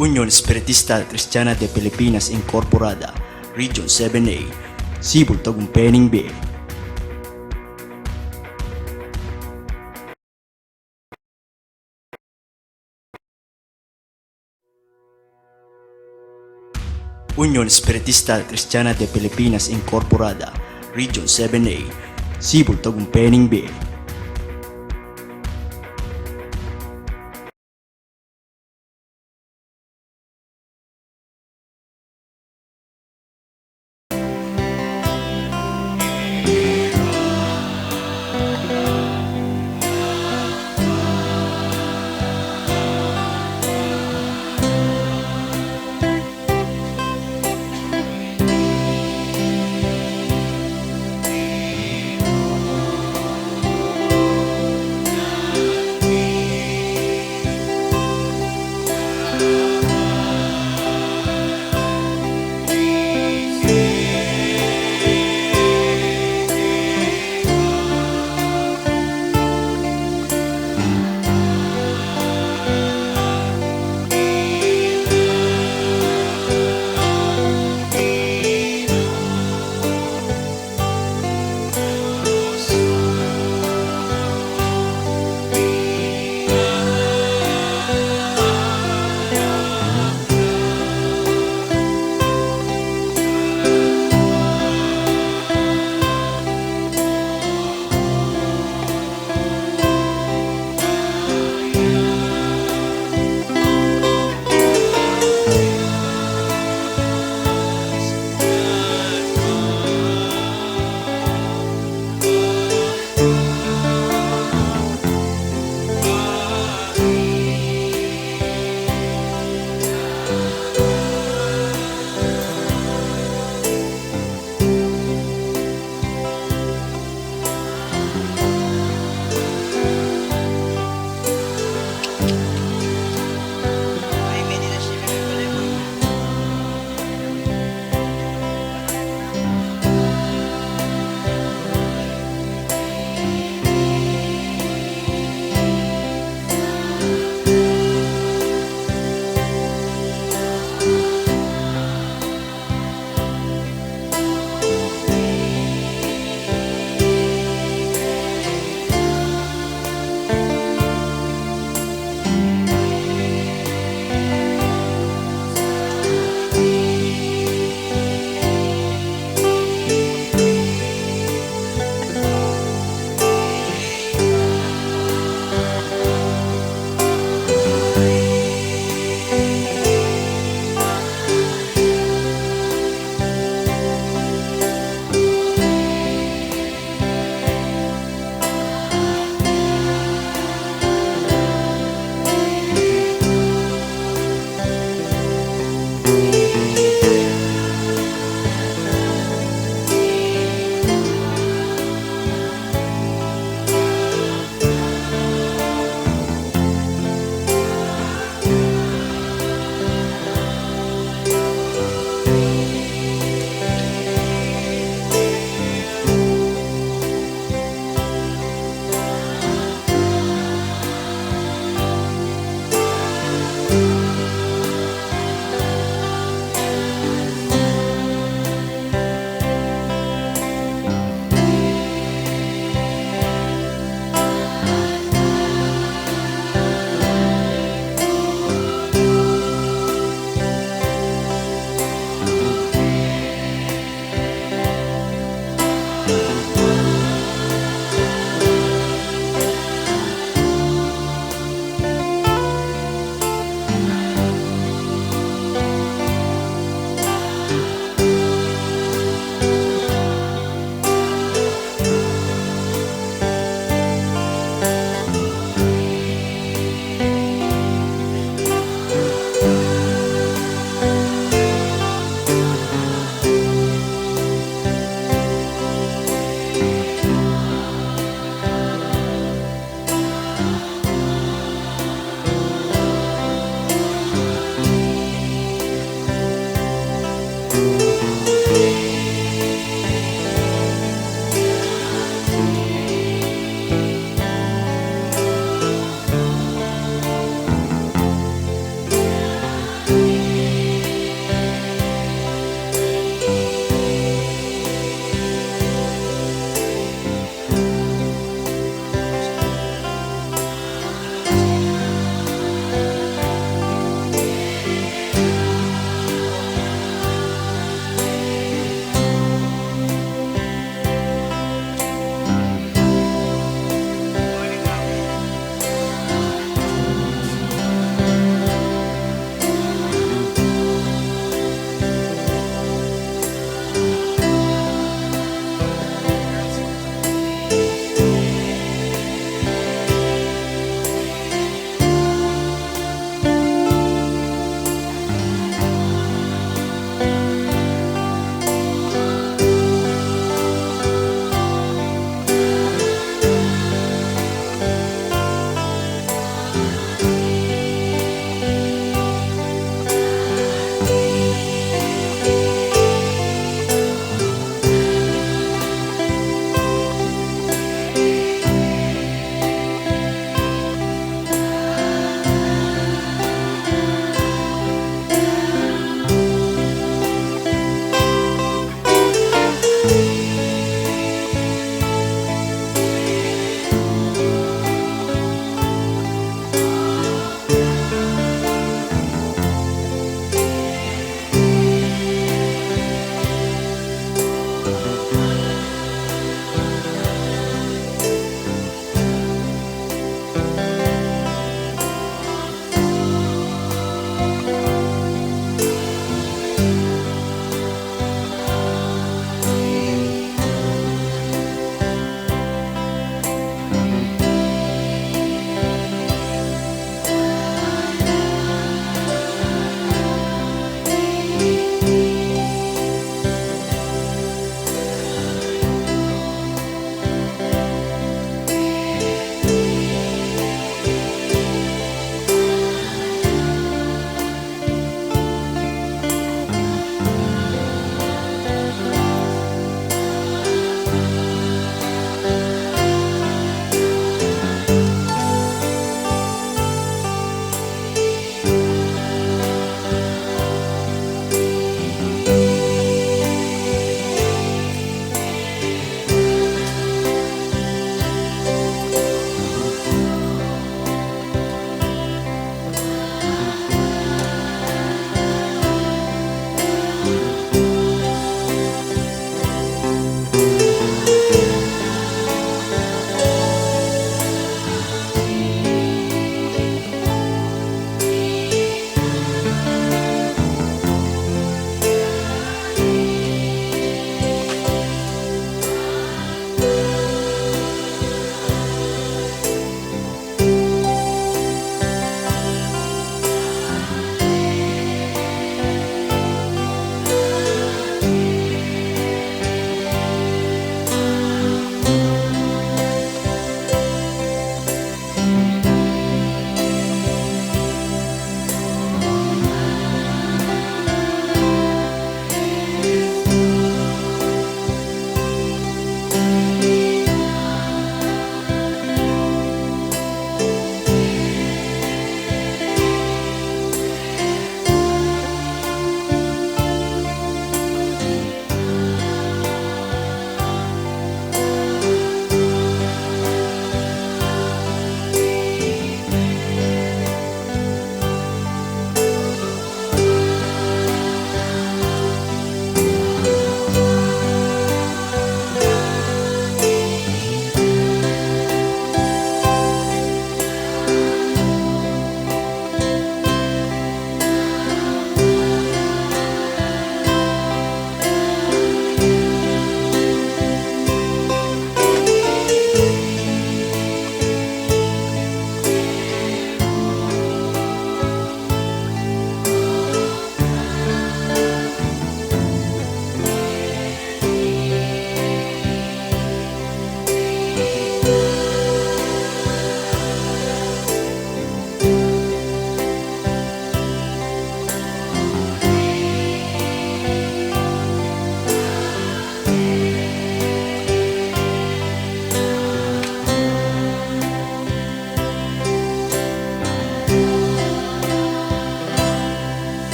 Unión Espiritista Cristiana de Pilipinas Incorporada, Region 7A, Cebu, Tagumpay Bay. Unión Espiritista Cristiana de Pilipinas Incorporada, Region 7A, Cebu, Tagumpay Bay.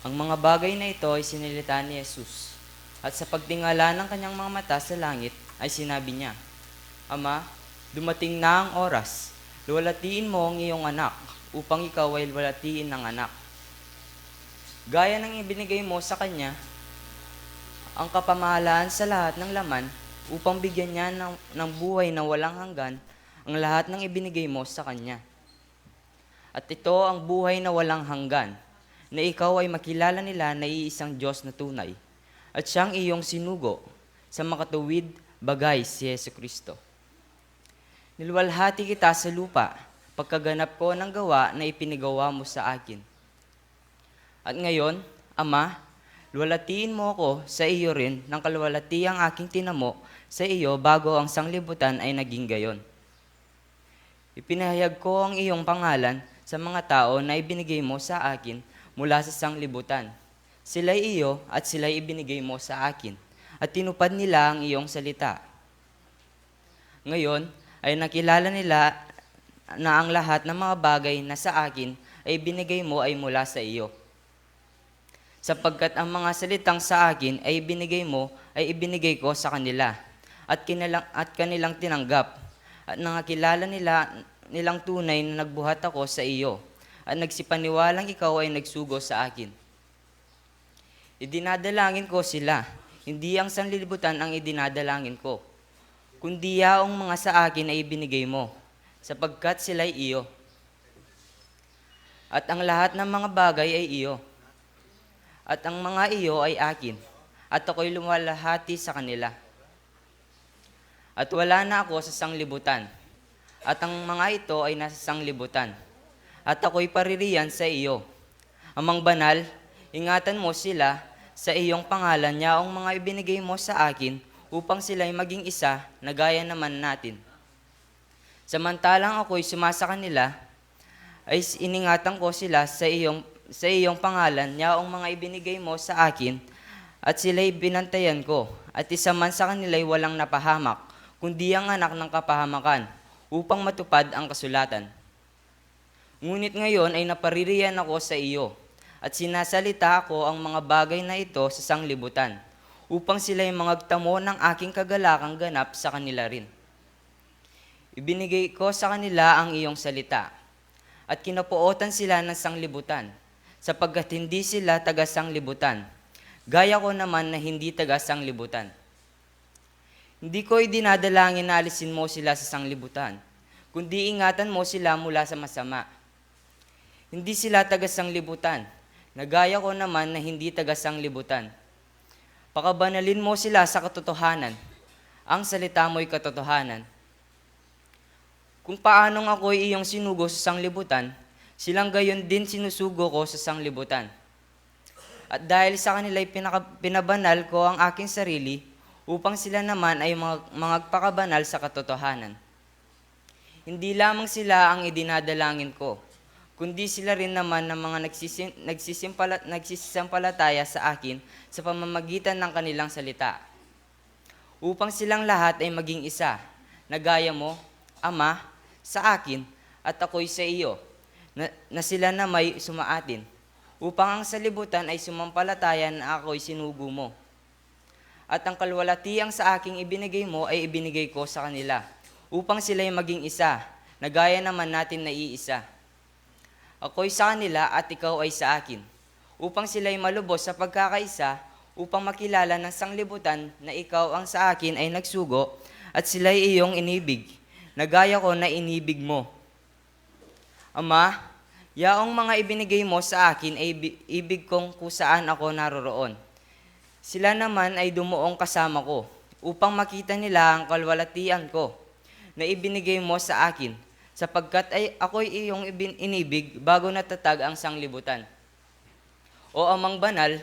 Ang mga bagay na ito ay sinilita ni Jesus. At sa pagtingala ng kanyang mga mata sa langit, ay sinabi niya, Ama, dumating na ang oras. Luwalhatiin mo ang iyong anak, upang ikaw ay luwalhatiin ng anak. Gaya ng ibinigay mo sa kanya, ang kapamahalaan sa lahat ng laman, upang bigyan niya ng buhay na walang hanggan, ang lahat ng ibinigay mo sa kanya. At ito ang buhay na walang hanggan, na ikaw ay makilala nila na iisang Diyos na tunay, at siyang iyong sinugo sa makatuwid bagay si Jesucristo. Niluwalhati kita sa lupa, pagkaganap ko ng gawa na ipinagawa mo sa akin. At ngayon, Ama, luwalhatiin mo ako sa iyo rin ng kaluwalhati ang aking tinamo sa iyo bago ang sanglibutan ay naging gayon. Ipinahayag ko ang iyong pangalan sa mga tao na ibinigay mo sa akin mula sa sanglibutan. Sila'y iyo at sila'y ibinigay mo sa akin, at tinupad nila ang iyong salita. Ngayon ay nakilala nila na ang lahat ng mga bagay na sa akin ay ibinigay mo ay mula sa iyo. Sapagkat ang mga salitang sa akin ay ibinigay mo ay ibinigay ko sa kanila, at kanilang tinanggap, at nakakilala nilang tunay na nagbuhat ako sa iyo, at nagsipaniwalang ikaw ay nagsugo sa akin. Idinadalangin ko sila, hindi ang sanlibutan ang idinadalangin ko, kundi yaong mga sa akin ay ibinigay mo, sapagkat sila'y iyo. At ang lahat ng mga bagay ay iyo. At ang mga iyo ay akin, at ako'y luwalhati sa kanila. At wala na ako sa sanglibutan, at ang mga ito ay nasa sanglibutan, at ako'y paririyan sa iyo. Amang banal, ingatan mo sila sa iyong pangalan yaong mga ibinigay mo sa akin, upang sila'y maging isa na gaya naman natin. Samantalang ako'y sumasa kanila, ay iningatan ko sila sa iyong pangalan yaong mga ibinigay mo sa akin, at sila'y binantayan ko, at isa man sa kanila'y walang napahamak, kundi ang anak ng kapahamakan, upang matupad ang kasulatan. Ngunit ngayon ay napaririyan ako sa iyo, at sinasalita ko ang mga bagay na ito sa sanglibutan, upang sila'y mangagtamo ng aking kagalakang ganap sa kanila rin. Ibinigay ko sa kanila ang iyong salita, at kinapuotan sila ng sanglibutan, sapagkat hindi sila taga-sanglibutan, gaya ko naman na hindi taga-sanglibutan. Hindi ko idinadalangin na alisin mo sila sa sanglibutan, kundi ingatan mo sila mula sa masama. Hindi sila taga-sanglibutan, na gaya ko naman na hindi taga-sanglibutan. Pakabanalin mo sila sa katotohanan, ang salita mo'y katotohanan. Kung paanong ako'y iyong sinugo sa sanglibutan, silang gayon din sinusugo ko sa sanglibutan. At dahil sa kanila'y pinabanal ko ang aking sarili, upang sila naman ay magpakabanal sa katotohanan. Hindi lamang sila ang idinadalangin ko, kundi sila rin naman ng mga nagsisisampalataya sa akin sa pamamagitan ng kanilang salita. Upang silang lahat ay maging isa, na gaya mo, Ama, sa akin, at ako'y sa iyo, na sila na may sumaatin, upang ang salibutan ay sumampalataya na ako'y sinugo mo. At ang kaluwalhatiang sa aking ibinigay mo ay ibinigay ko sa kanila, upang sila'y maging isa, na gaya naman natin na iisa. Ako'y sa kanila at ikaw ay sa akin, upang sila'y malubos sa pagkakaisa, upang makilala ng sanglibutan na ikaw ang sa akin ay nagsugo, at sila'y iyong inibig, na gaya ko na inibig mo. Ama, yaong mga ibinigay mo sa akin ay ibig kong kung saan ako naroroon. Sila naman ay dumuong kasama ko, upang makita nila ang kaluwalhatian ko, na ibinigay mo sa akin, sapagkat ako'y iyong inibig bago natatag ang sanglibutan. O Amang banal,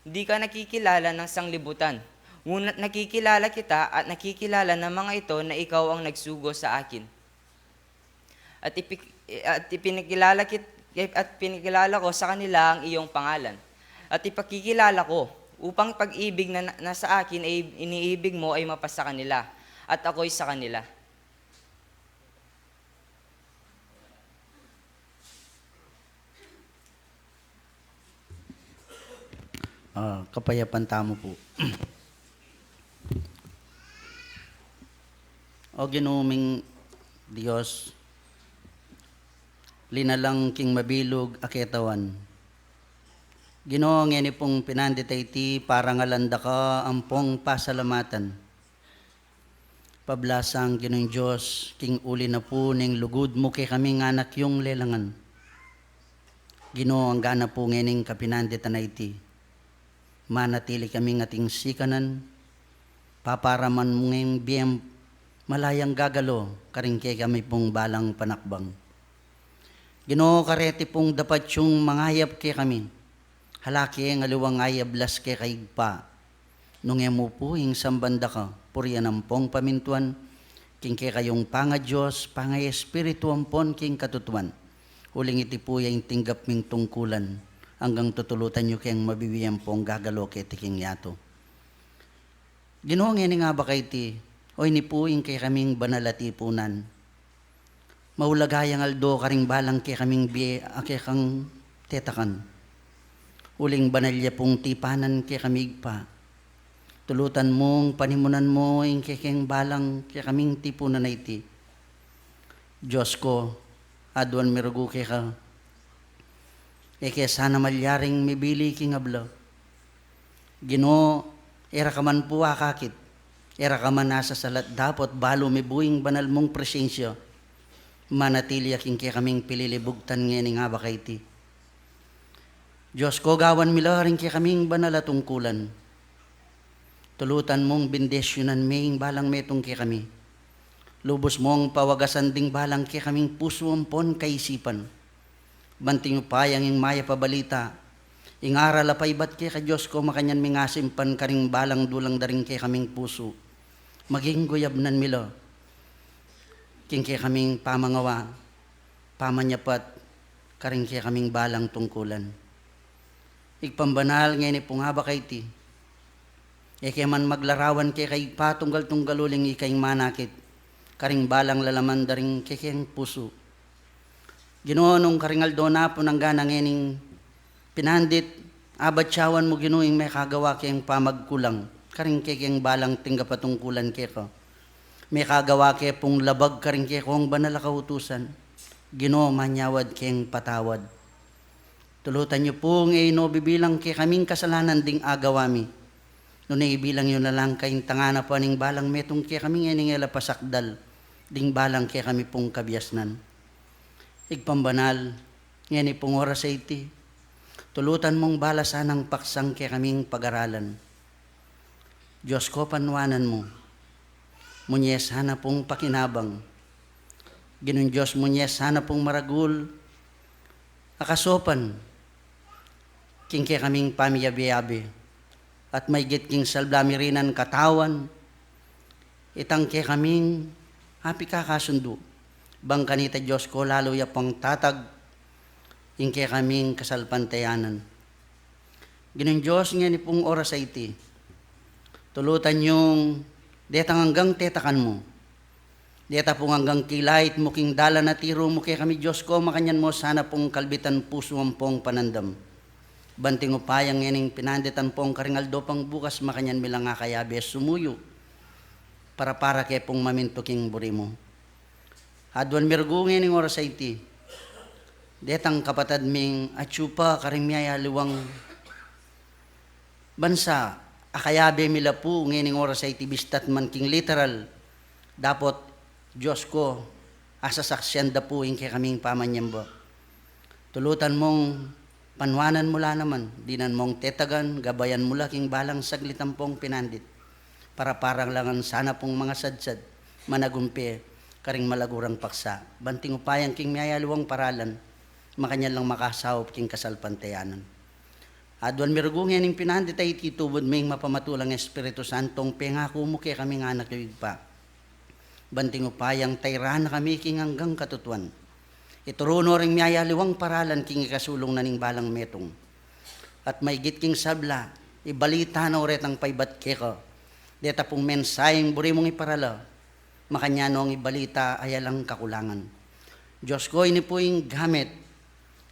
hindi ka nakikilala ng sanglibutan, ngunit nakikilala kita at nakikilala ng mga ito na ikaw ang nagsugo sa akin. At pinikilala ko sa kanila ang iyong pangalan. At ipakikilala ko upang pag-ibig na nasa akin ay iniibig mo ay mapasa kanila, at ako'y sa kanila. Kapayapan tamo po. O ginuming Diyos, linalang king mabilog aketawan. Ginoo ngeni pong pinanditay ti para ngalanda ka ampong pasalamatan. Pablasang Ginoong Diyos, king uli na po ning lugod mo kay kaming anak yung lelangan. Ginoo ang gana po ngening kapinanditan na iti. Manatili kaming ating sikanan, paparaman mo ngayong biyem malayang gagalo, karingke kami pong balang panakbang. Ginoo kareti pong dapat yung mangayap ke kami. Halaki ang aliwang ayablas ke kaigpa. Nung emo po yung sambanda ka, puriyan ang pong pamintuan, king ke kayong panga Diyos, panga Espiritu ampon king katutuan. Huling iti po yung tinggap ming tungkulan, hanggang tutulutan nyo kayang mabibiyang pong gagalo ke tiking yato. Ginoo ngeni nga ba kay ti, o ini po yung kay kaming banalatipunan. Maulagayang aldo karing balang kay kaming biye ake kang tetakan. Uling banalya pong tipanan kay kamig pa. Tulutan mong panimunan mo yung kay keng balang kay kaming tipunan na iti. Diyos ko, adwan mirugo kay ka. Kaya sana malyaring mibili king abla. Ginoo, era ka man po akakit. Era ka man nasa salat dapot balo may buing banal mong presensya. Manatili aking kaya kaming pililibugtan ngayon nga ba kay ti. Diyos ko gawan milaring kaya kaming banal at tungkulan. Tulutan mong bindesyonan maying balang metong kaya kami. Lubos mong pawagasan ding balang kaya kaming puso ampon kaisipan. Banting upayang yung maya pabalita. Ingaral apay ba't kaya ka Diyos ko makanyan mingasimpan karing balang dulang daring kaya kaming puso. Maging guyabnan milo. King kaya kaming pamangawa, pamanyapat, karing kaya kaming balang tungkulan. Igpambanal ngayon pong haba kay ti. Kaya man maglarawan kaya kay patunggal-tunggaluling ikayong manakit, karing balang lalaman daring kaya kayang puso. Ginoo nung karingaldo na po nang gana ngayon pinandit, abatsawan mo ginuing may kagawa kayang pamagkulang. Karing kayang balang tingga patungkulan kaya ko. May kagawa kaya pong labag karing kaya kong banal kautusan. Ginoo manyawad kayang patawad. Tulutan niyo pong no bibilang kaya kaming kasalanan ding agawami. Noon ibilang yun na lang kayong tangana pa ning balang metong kaya kaming eningela pasakdal. Ding balang kaya kami pong kabyasnan. Igpambanal, ngayon pong oras sa iti. Tulutan mong balasan ang paksang kaya kaming pag-aralan. Diyos ko panwanan mo. Munyes sana pong pakinabang. Ginun Diyos munyes sana pong maragul. Akasopan. King kaya kaming pamiyabi-yabi. At may gitking salblamirinan katawan. Itang kaya kaming happy kakasundo. Bang kanita Diyos ko lalo ya pang tatag. King kaya kaming kasalpantayanan. Ginun Diyos nga ni pong oras sa iti. Tulutan yung detang hanggang tetakan mo. Deta pong hanggang kilait mo king dala na tiro mo kaya kami Diyos ko makanyan mo sana pong kalbitan puso ang pong panandam. Banting upayang yaning pinanditan pong karingaldo pang bukas makanyan milang nga kayabe sumuyo. Para kaya pong maminto king buri mo. Adwan mirgo ngayon oras sa iti. Detang kapatad ming atsupa karimyaya liwang bansa. Akayabe mila po ngayon oras ay tibistat man king literal. Dapot Diyos ko asasaksyan da po yung kaya kaming pamanyamba. Tulutan mong panwanan mula naman. Dinan mong tetagan, gabayan mula king balang saglitan pong pinandit. Para parang langan sana pong mga sadsad, managumpi, karing malagurang paksa. Banting upayang king miyayaluwang paralan, makanya lang makasawop king kasalpantayanan. Adwan mirugungin yung pinandit ay titubod may mapamatulang Espiritu Santong pengako mo kaya kaming anak yung pa. Banting upayang tayran na kami king hanggang katutuan. Ituruno ring miyayaliwang paralan king ikasulong na ning balang metong. At may gitking sabla, ibalita na uret ang paybat keko. Deta pong mensayeng buri mong iparala, makanya nong ibalita ayalang kakulangan. Diyos ko ini po yung gamit,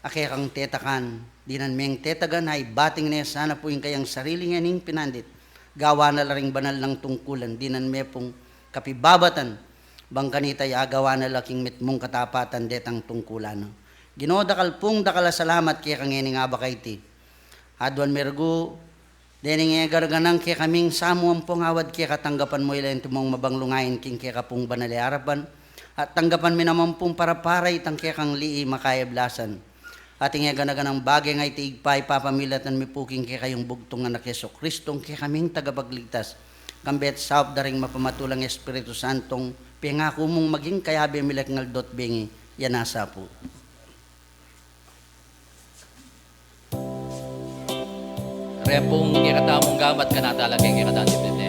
ake kang tetakan, dinan meng tetagan ay bating na sana po yung kayang sarili nga ning pinandit. Gawa na laring banal ng tungkulan, dinan me pong kapibabatan, bang kanitay agawa na laking mitmong katapatan detang tungkulan. Ginoo dakal pong dakala salamat kaya kang nga bakay ti. Adwan mergo, dening nga garaganang kaya kaming samuang pong awad kaya katanggapan mo ilan tumong mabanglungayin king kaya kapong banali harapan. At tanggapan mi naman pong para-paray tang kaya kang lii makayablasan. At nga ganaganang bagay nga itiigpay papamilatan mi puking kaya kayong bugtong nga na Keso Kristong kaya kaming tagapagligtas. Kambet saop daring mapamatulang Espiritu Santong pingako mong maging kayabe milak ngal dot bengi yanasa po. Repong kikatamong gamat ka na talaga kikadati bete.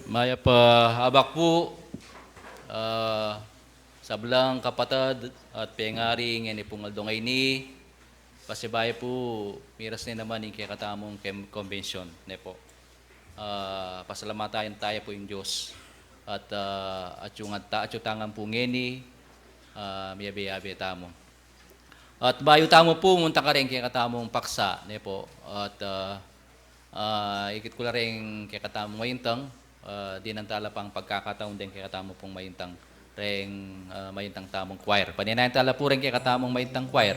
Maya pa habak po, sablang kapatad at pengari ngayon pong aldongay ni, pasibay po, miras ni naman yung kaya katamong convention. Ne po. Pasalamatayan tayo po yung Diyos. At yung tangan po ngeni, miyabi-yabi tamo. At bayo tamo po, munta ka rin kaya katamong paksa. Ne po. At ikit ko la rin kaya katamong mayintang, di nantala pang pagkakataon din kaya katamong pong mayintang ring mayintang tamong choir. Paninayan tala po rin kaya katamong mayintang choir.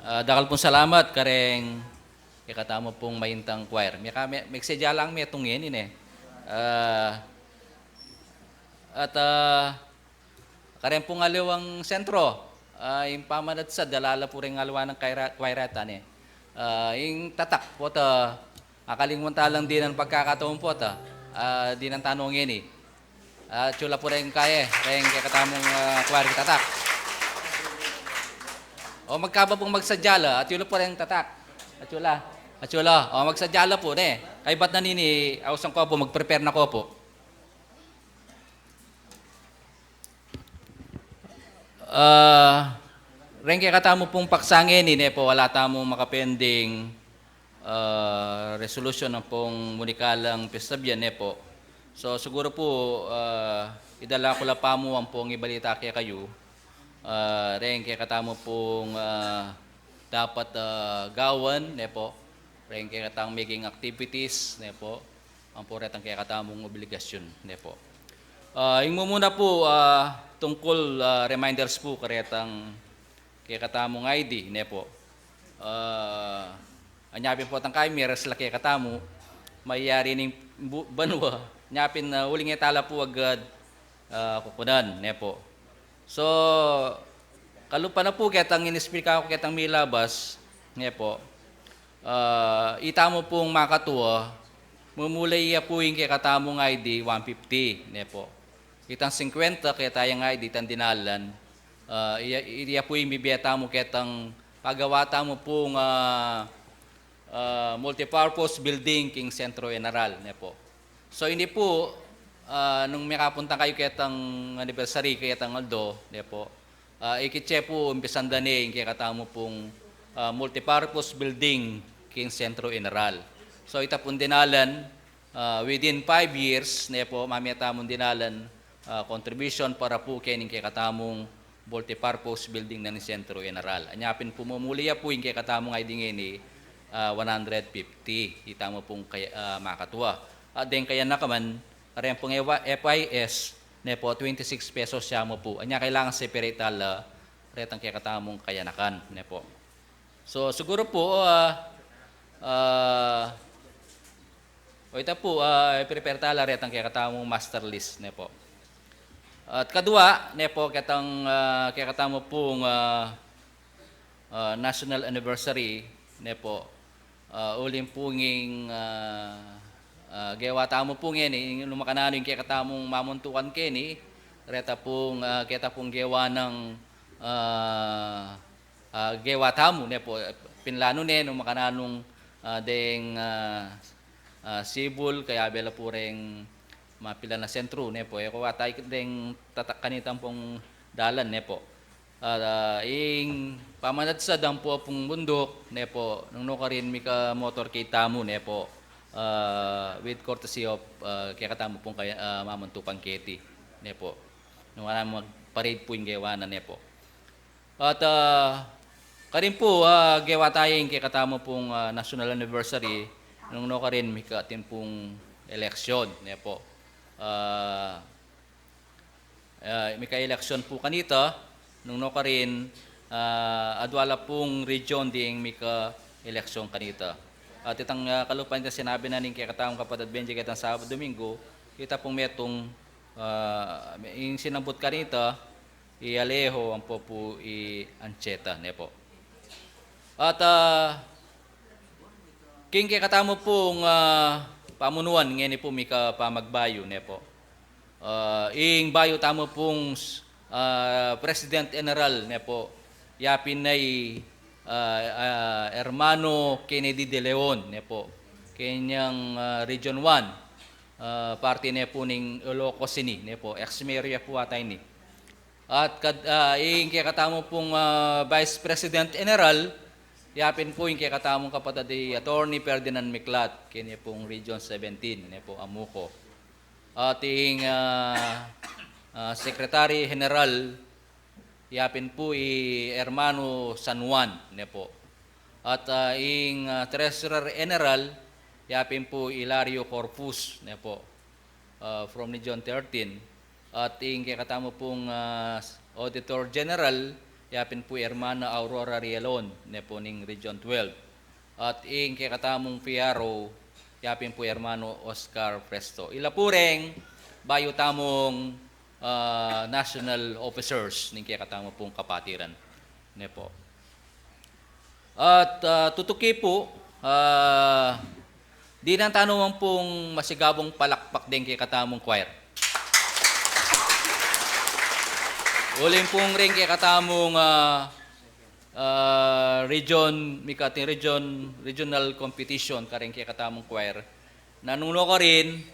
Dakal pong salamat kareng ikatamo pong mahintang choir. May sedya lang may tungin ini. At kareng pong aliwang sentro, yung pamanat sa dalala po rin alwa ng choiratan eh. Yung tatak po ta, akalimutalang din ang pagkakataon po ta, din ang tanongin eh. Chula po rin kaya, rin katamong choir tatak. O magkaba pong magsadyala at yun po rin tatak. At yula. O magsadyala po ne. Kay ba't na nini, awasang ko po, mag-prepare na ko po. Ren kay katamo pong paksangin ne po, wala tamong makapending resolution ng pong munikalang pistabyan ne po. So siguro po, idala ko la pa mo ang pong ibalita kaya kayo. Ren kay katamo pong dapat gawan ne po. Ren kay katang making activities ne po. Ang po retang kay katamong obligasyon ne po. Yung muna po tungkol reminders po karetang kay katamong ID ne po. Anyapin po tang kay miras la kay katamo mayari ning banwa nyapin na uling etala po agad kukunan ne po. So, kalupa na po ketang inispika ko ketang milabas, niya po, itamo pong makatuwa, mumulay iya po yung katamong ID 150, niya po. Kitang 50 kaya tayong ID tan dinalan, iya po yung bibiyata mo ketang pagawata mo pong multipurpose building king Centro General, niya po. So, hindi po, nung may kapunta kayo ketang anniversary ketang Aldo, ne po. Ikitse po umpisan dani kay katamo pong multipurpose building king Centro General. So ita pong dinalan within 5 years ne po mamiyata mong dinalan contribution para po kay katamong multipurpose building ng Centro General. Anyapin po mumuliya po yung kay katamong ID ngini 150. Ita mo pong makatuwa. At din kaya nakaman rin pong FIS, ne po, 26 pesos siya mo po. Anya kailangan separate tala, retang kaya katamong kayanakan, ne po. So, siguro po, ito po, prepare tala, retang kaya katamong master list, ne po. At kadua, ne po, kaya katamo pong national anniversary, ne po, uling punging gawa tamo po ngeni lumakanano yung kaya katamong mamuntukan keni reta pong kita pong gawa ng gawa tamo ne po pinlano ne nung makananong deng sibul kaya bela po ring mapila na sentro ne po ko atay deng tatakanitan pong dalan ne po ing pamanad sa dampo pong bundok ne po nung karin mi ka motor kay tamo ne po with courtesy of kaya katamo pong mamantukan keti ne po nung magparade po yung gawa na ne po at karin po gawa tayo yung kaya katamo pong national anniversary nung karin may katin pong eleksyon ne po may ka-eleksyon po kanita nung karin adwala pong region ding may ka-eleksyon kanita. At itang kalupan na sinabi na ning kaya katawang kapatid Benji kitang Sabado Domingo, kita pong metong yung sinambot kanita, i-Alejo ang po i-Ancheta, ne po. At king kaya katamo pong pamunuan, ngayon po may kapamagbayo, ne po. Ing bayo tamo pong President General, ne po, yapin na Hermano Kennedy de Leon ne po kanyang Region 1 party ne po ning Ilocos ni ne po ex-mayor po atay ni at ing kaya katamo pong Vice President General yapin po yung kaya katamong kapatid Attorney Ferdinand Miklat kanya pong Region 17 ne po Amuco at ing Secretary General yapin po Hermano San Juan ne po. At ing Treasurer General yapin po Hilario Corpus ne po from Region 13. At ing katamo pong Auditor General yapin po Hermana Aurora Rialon, ne po ning Region 12. At ing kay katamong PRO, yapin po Hermano Oscar Presto. Ila po ring bayo tamong national officers ning kay katamo pong kapatiran. Ne po. At tutuki po, di nang tanungan pong masigabong palakpak din kay katamong choir. Uling pong ring kay katamong regional competition karing kay katamong choir. Nanuno ko rin,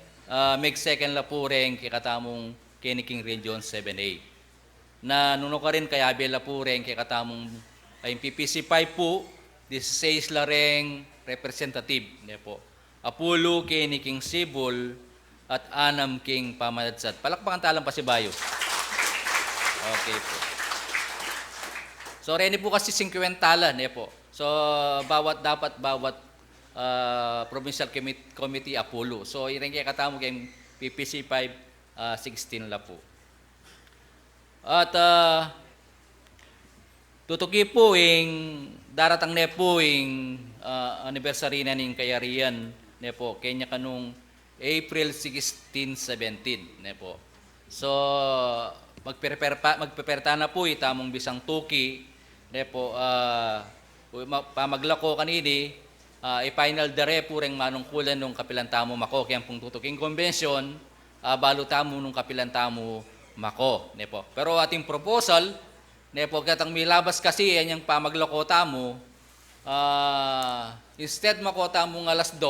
make second la po rin kay katamong Keniking Region 7A. Nanuno ko rin kaya bela po rin kay katamong ay PPC 5 po, 16 la ring representative. Ne po. Apollo, Keniking Sibol, at Anam King Pamadadsat. Palakpakan talang pasibayo. Okay po. So, rin po kasi 50 tala, ne po. So, bawat provincial committee Apollo. So, iring kaya katamo kayong PPC 5, 16 la po. At tutuki po yung daratang ne po yung anniversary na ning kayarian, ne po, kanya kanong April 16, 17, ne po. So, magpeperta na po itamong bisang tuki, ne po, pamaglako kanini, i-final dare po rin manungkulan nung kapilantamo mako, kaya pong tutuking convention, balutamo nung kapilantamo mako, ne po. Pero ating proposal, ne po, katang milabas kasi yan yung pamaglako tamo, instead makota mo alas 2,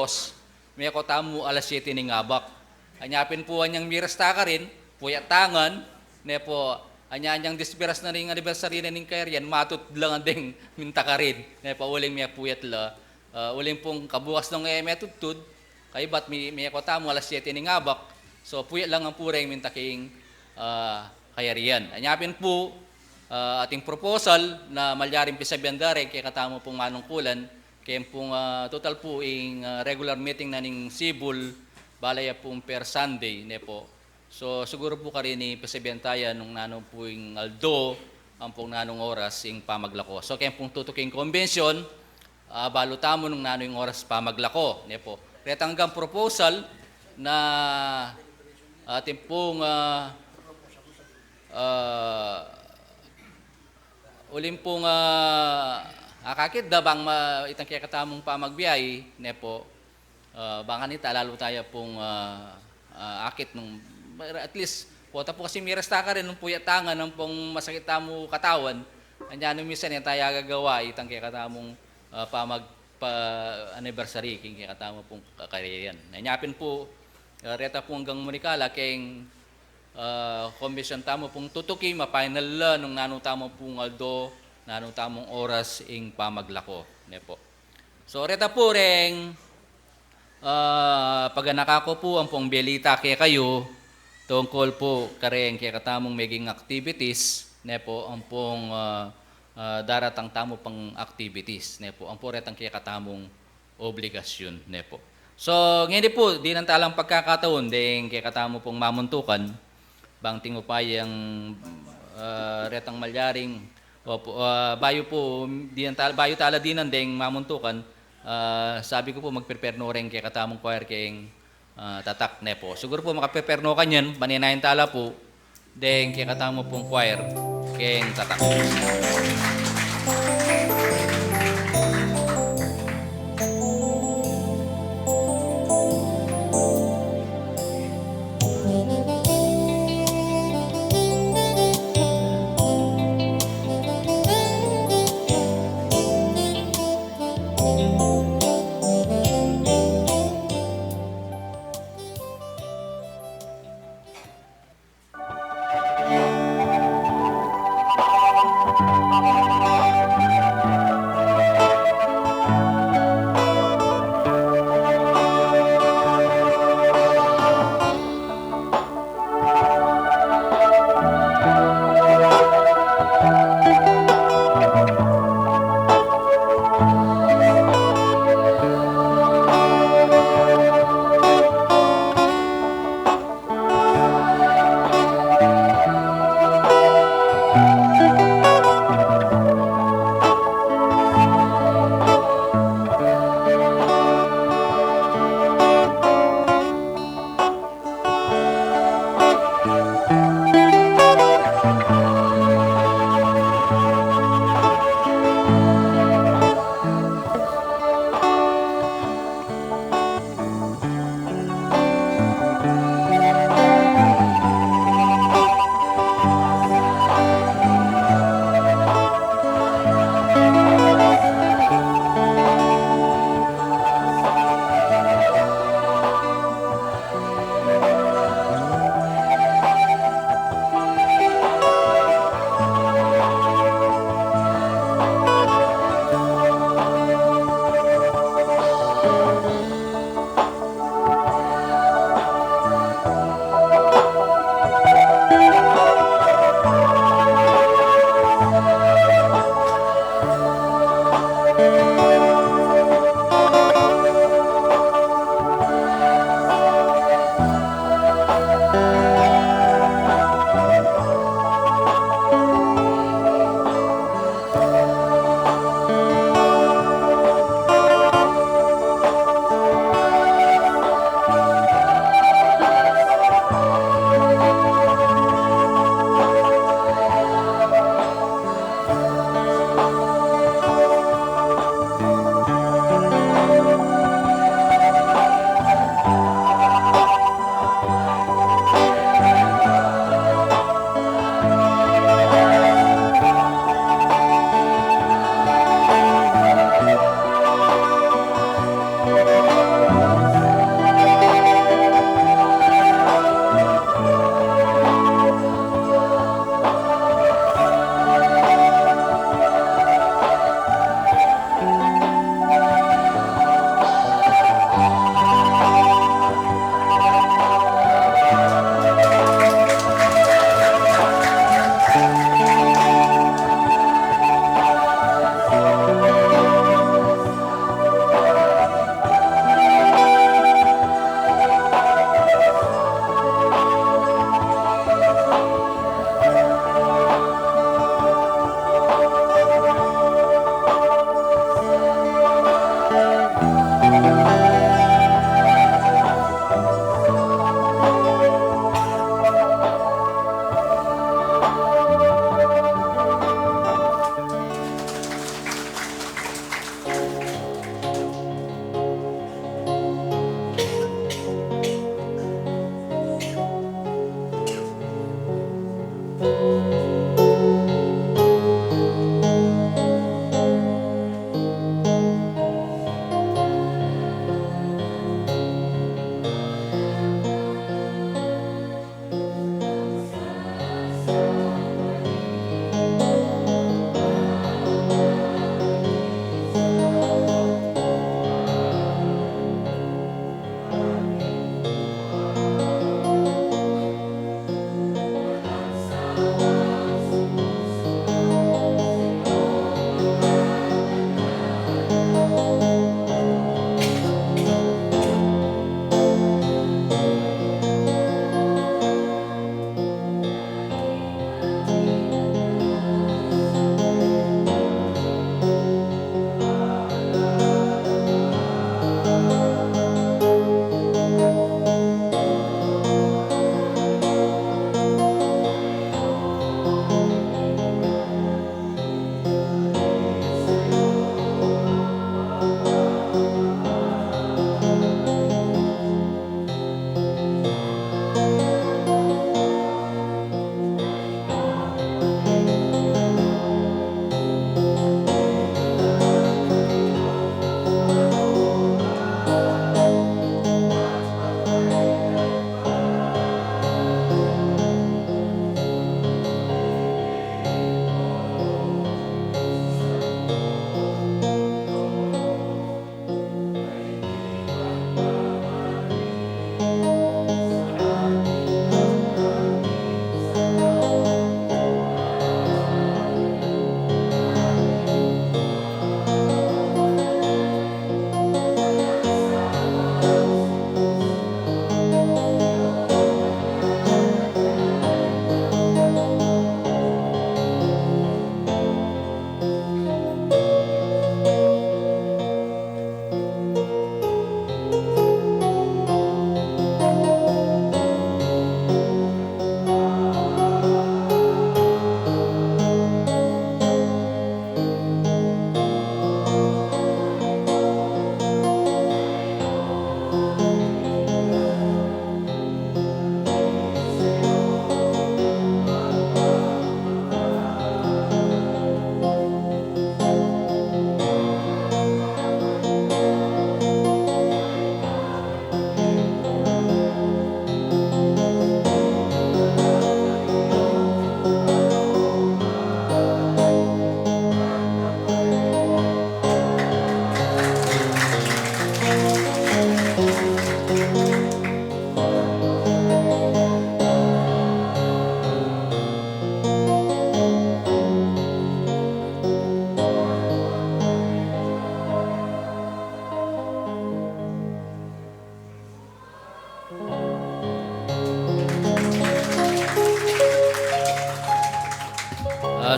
may kota mo alas 7 ni ngabak. Anyapin po anyang mirasta ka rin, puyat tangan, ne po, anyang disperas na rin anniversary na ning kayarian, matut lang ang ding minta ka rin, ne po, uling may puyat la, uling pong kabukas ng may tutud, kay ba't may kota mo alas 7 ni ngabak, so puyat lang ang pureng minta king kayarian. Anyapin po, ating proposal na malyaring pisabyandare kay katamo pong manungkulan, kaya pong total po yung regular meeting na ning Sibul, balaya pong per Sunday, ne po. So siguro po karin ni pisabyantaya nung nanong po yung Aldo, ang pong nanong oras yung pamaglako. So kaya pong tutuking convention, balutamo nung nanong yung oras pamaglako, ne po. Retanggang proposal na ating pong ulim pong akakit da bang itang kaya katamong pamagbiyay, ne po, baka nita lalo tayo pong akit nung, at least, pota po kasi mirasta ka rin nung puyatangan ng pong masakit tamo katawan, andyan nung minsan yung tayo gagawa, itang kaya katamong anniversary, kaya katamo pong kakariyan. Nanyapin po, reta po hanggang Monicala, kayong commission tamo pong tutuki, ma-final la nung nanong tamo pong Aldo, nanong tamong oras ing pamaglako, ne po. So reta po ring paganakako po ang pong belita kaya kayo tungkol po kareng kaya katamong maging activities, ne po, ang pong daratang tamo pang activities, ne po, ang po retang kaya katamong obligasyon, ne po. So ngayon po, di nang talang pagkakataon ding kaya katamo pong mamuntukan, bang tingupay ang retang malyaring bayo po bayo tala dinan ding mamuntukan, sabi ko po magprepare no rin kay katamong choir kayong tatak, ne po. Siguro po makaprepare no kanyan, baninayin tala po ding kay katamong pong choir kayong tatak.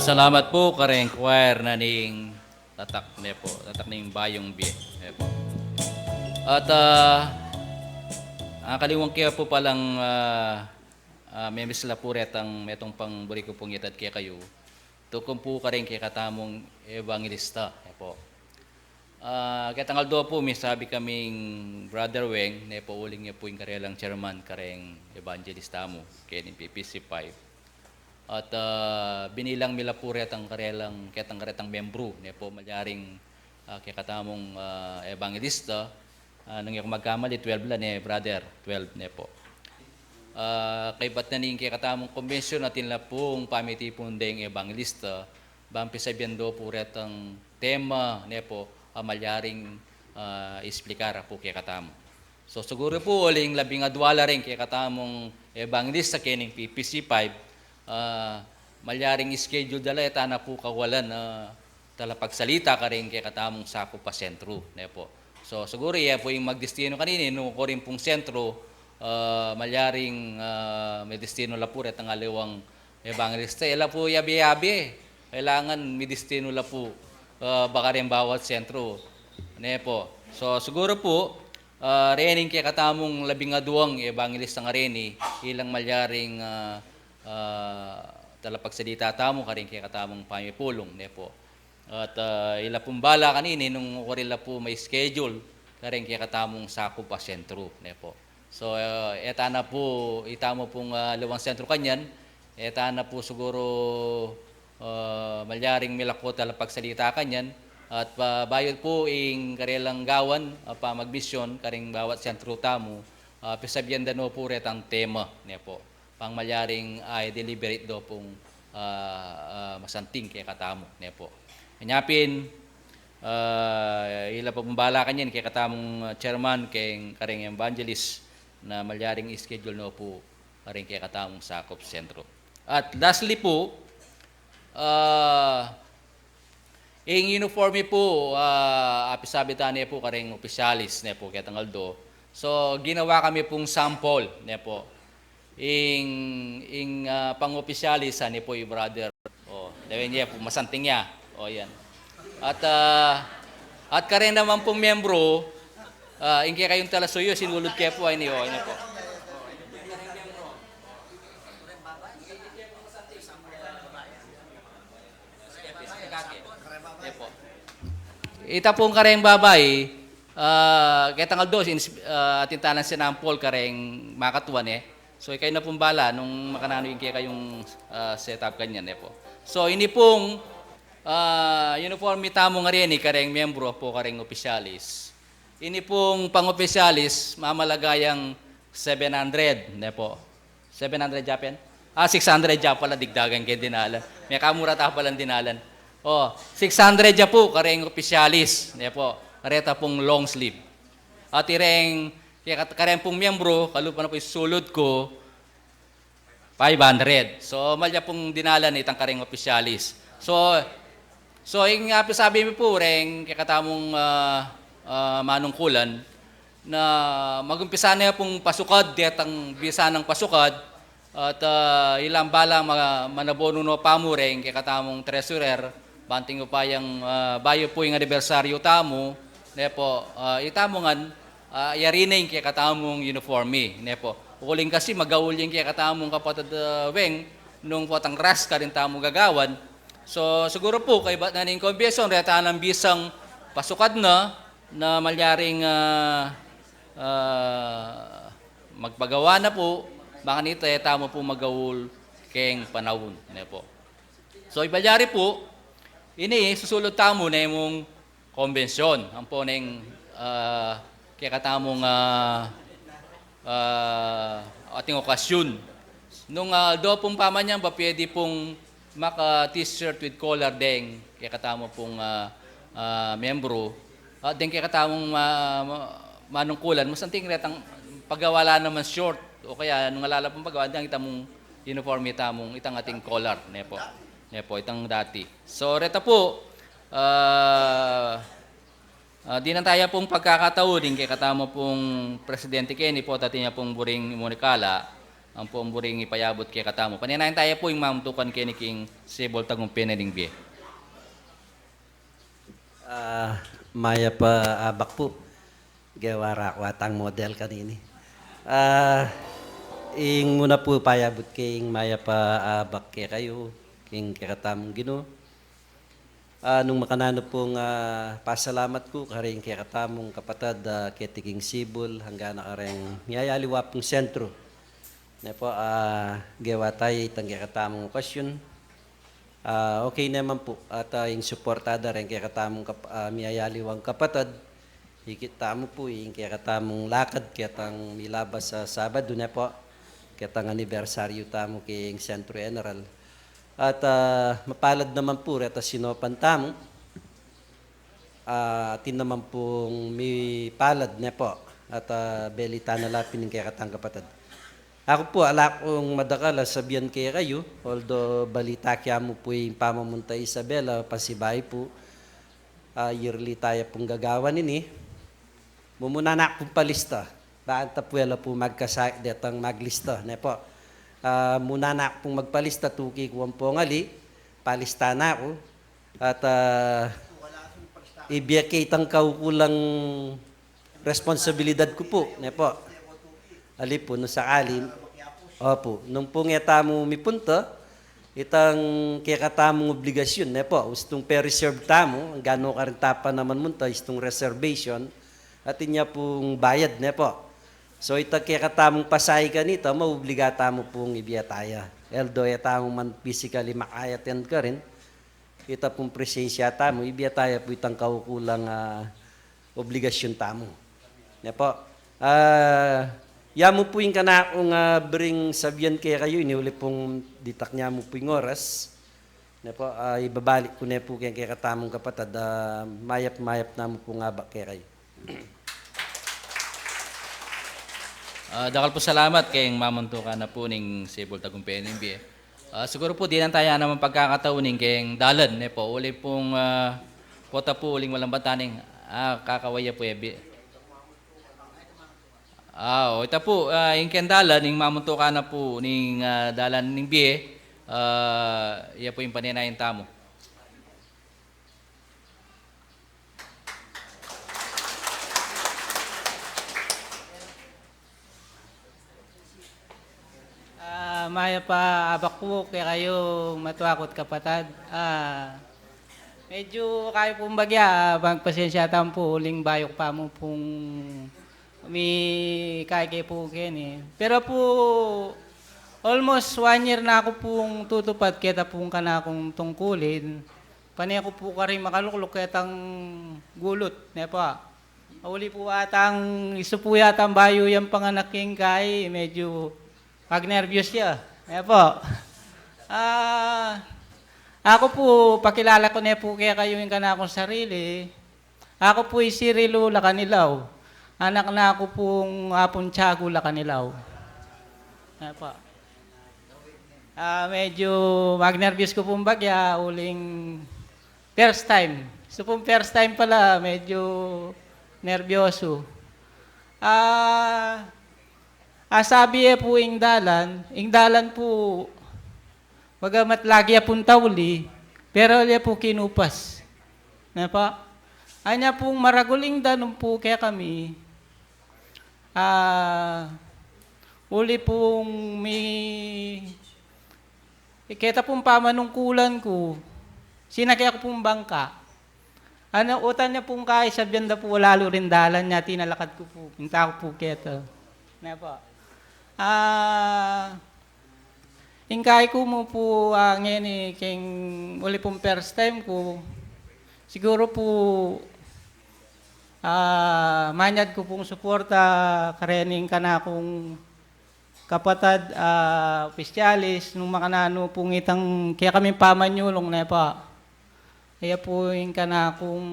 Salamat po kareng choir na ning tatak ne po, tatak ning bayong biye. Ne po. At ang kaliwang kaya po palang may misla po retang metong pang buri ko pong itad kaya kayo. Tukong po kareng kaya katamong evangelista. Ne po. Kaya tanggal do po, may sabi kaming Brother Weng, ne po uling niya po yung karelang chairman kareng evangelista mo, kaya ng PPC5. At binilang mila po retang karelang membro, ne po malyaring kaya katamong evangelista, nung yung magkamali, 12 lang brother, 12 ne po. Kay ba't na kaya katamong convention natin na pong pamitipon ding evangelista, bampi sabihan do po retang tema, ne po, malyaring isplikar po kaya katamo. So siguro po uling labing adwala rin kaya katamong evangelista kening PPC5 malyaring schedule dala eta na po kawalan tala pagsalita ka rin kaya katamong sako pa sentro ne po. So siguro iya po yung magdestino kanini no ko rin pong sentro malyaring may destino la po retang aliwang evangelista ela po yabi-yabi kailangan may destino la po baka rin bawat sentro. Ne po. So siguro po, rening kaya katamong labing aduang evangelista nga rin ilang malyaring talapagsalita tamo ka rin kaya katamong pamipulong. Ne po. At ila pong bala kanini nung kurila po may schedule ka rin kaya katamong sako pa sentro. Ne po. So eta na po, itamo pong liwang sentro kanyan, eta na po siguro malyaring milako talapagsalita kanyan at bayod po ing karelang gawan pa magbisyon karing bawat sentro tamo pisabyan dano po retang tema ne po pang malyaring ay deliberate do pong masanting kay katamo ne po anyapin ila pa pumbala kanyan kay katamong chairman kay karing evangelist na malyaring schedule no po karing kay katamong sakop sentro. At lastly po, ing uniforme po, apisabitan niya po karing opisyalis ne po kaya tanggal do. So ginawa kami pong sample ne po. Ing pang-opisyalis ni po yung brother. Oh, dawin niya po masanting niya. Oh yan. At karin naman pong miyembro, ing kaya kayong talasuyo sinulod kaya po ay niyo po. Ita pong kareng babay, kaya tanggal dos, atintanan sinampol kareng makatuan So ikay na pong bala nung makanano yung kaya kayong setup kanyan po. So ini pong uniforme tamo nga rin kareng miyembro po kareng opisyalis. Ini pong pang-opisyalis mamalagayang 700 po. 700 Japan? 600 Japan pala digdagan kay dinalan. May kamura ta pala dinalan. 600 ja po kareng opisyalis, ne po. Kareta pong long sleeve. At ireng kareng pong miyembro, kalupa na po sulod ko 500. So malya pong dinalan itang kareng opisyalis. So yung sabi mo po reng kakatamong manungkulan na magumpisa na pong pasukad detang bisa ng pasukad at ilang balang manabono no pamureng kakatamong treasurer banting upayang bayo po yung anibersaryo tamo, ne po, itamo ngan, yarinay kaya katamong uniforme, ne po. Uling kasi magawuling kaya katamong kapatid Weng, nung potang ras ka rin tamo gagawan. So siguro po, kay ba't naning konbesyon, reta ng bisang pasukad na malyaring magpagawa na po, baka nito tamo po magawul keng panahon, ne po. So ibalyari po, ini susulod tamo na yung konbensyon. Ang po na yung kaya katamong ating okasyon. Nung do pong pamanyan, ba pwede pong maka t-shirt with collar deng kaya katamo pong membro. Deng kaya katamong manungkulan. Masanting retang pagawala naman short o kaya nung alala pong pagawa, deng itamong uniforme tamong itang ating collar. Ne po. Ne po, itang dati. So, reta po, di na tayo pong pagkakataon din kay katama pong Presidente Kenny po, dati niya pong buring Monicala, ang puamburing ipayabot kay katamo. Paninayin tayo po yung mamtukan kay ni King Sibol Tagum Peneling Bie. Maya pa abak po. Gawara watang model kanini. Ing muna po payabot kay maya pa abak kay kayo. King kakatamong Ginoo. Nung makanano pong pasalamat ko karing kay katamong kapatad kay King Sibol hanggang na kareng miyayaliwa pong sentro. Na po, gawa tayo itang katamong okasyon. Okay naman po. At yung suportada rin kaya katamong miyayaliwang kapatad. Hikita mo po yung kaya katamong lakad kaya tang milabas sa Sabado na po. Kaya tang anibersaryo tamo kay Sentro General. At mapalad naman po reta sinopan tamo. Atin naman pong may palad na po. At belita na lapin yung kaya katang kapatad. Ako po, ala kong madakala sabihan kayo, although balita kaya mo po yung pamamunta Isabela, pasibay po, yearly tayo pong gagawa nini. Mumuna na akong palista, baan tapuela po detang maglista. Ne po, muna na akong magpalista, tuki ko ang pongali, palista na ako, at ibiyakitang kaukulang responsibilidad ko po. Ne po. Ali po, nung sakali, opo, nung pong mo mipunta, itang kikatamong obligasyon, ne po, istong per-reserve tamo, ang gano'n ka rin tapa naman munta, istong reservation, at inya pong bayad, ne po. So, itang kikatamong pasay ka nito, maobligata mo pong ibiyataya. Eldo, tamong man physically makayaten ka rin, ita pong presensya tamo, ibiyataya po itang kaukulang obligasyon tamo. Ne po. Yamo po yung kanakong bring sabihan kaya kayo, iniuli pong ditak niya mo po yung oras. Na po, ibabalik ko na po kaya katamong kapatad, mayap-mayap na mo po nga ba kaya kayo. Dakal po salamat kay mamuntukan na po ning Sibol Tagum Peneling Bie. Siguro po di na tayo naman pagkakataunin kay dalan. Ne po, uli pong pota po uling walang bataning kakawaya po yabi. Ito po, yung kendalan, yung mamunto ka na po, yung dalan ng biye, iya po yung paninayin tamo. Maya pa abak po kaya kayo matuwakot kapatad. Medyo kayo pong bagya, magpasensya po, uling bayok pa mo pong may kaya po ken. Pero po, almost 1 year na ako pong tutupad kita pong kanakong tungkulin. Panay ako po ka rin makaluklok kitang gulot. Ne po. Uli po atang, iso po yatang bayo yung panganaking kay, medyo pag-nervyos siya. Ne po. Ako po, pakilala ko na po kaya kayo yung kanakong sarili. Ako po si Rilo Lacanilaw. Anak na ako pong Apon Tiago Lacanilaw. Ne po. Medyo mag-nervyos ko pong bagya, uling first time. So pong first time pala, medyo nervyoso. Sabi po yung dalan po, bagamat lagi pong tawli, pero liya po kinupas. Na pa? Anya pong maraguling danong po kaya kami, uli pong may, kita pong pamanungkulan ko, sinakya ko pong bangka. Utan niya pong kaya, sabihan na po lalo rin dalan niya, tinalakad ko po, pinta ko po keta. Na po. Ingkay ko mo po ngayon king uli pong first time ko, siguro po manyad ko pong suporta karening ka na akong kapatad opisyalis nung makanano pong itang kaya kami pamanyulong na pa. Kaya po yung ka na akong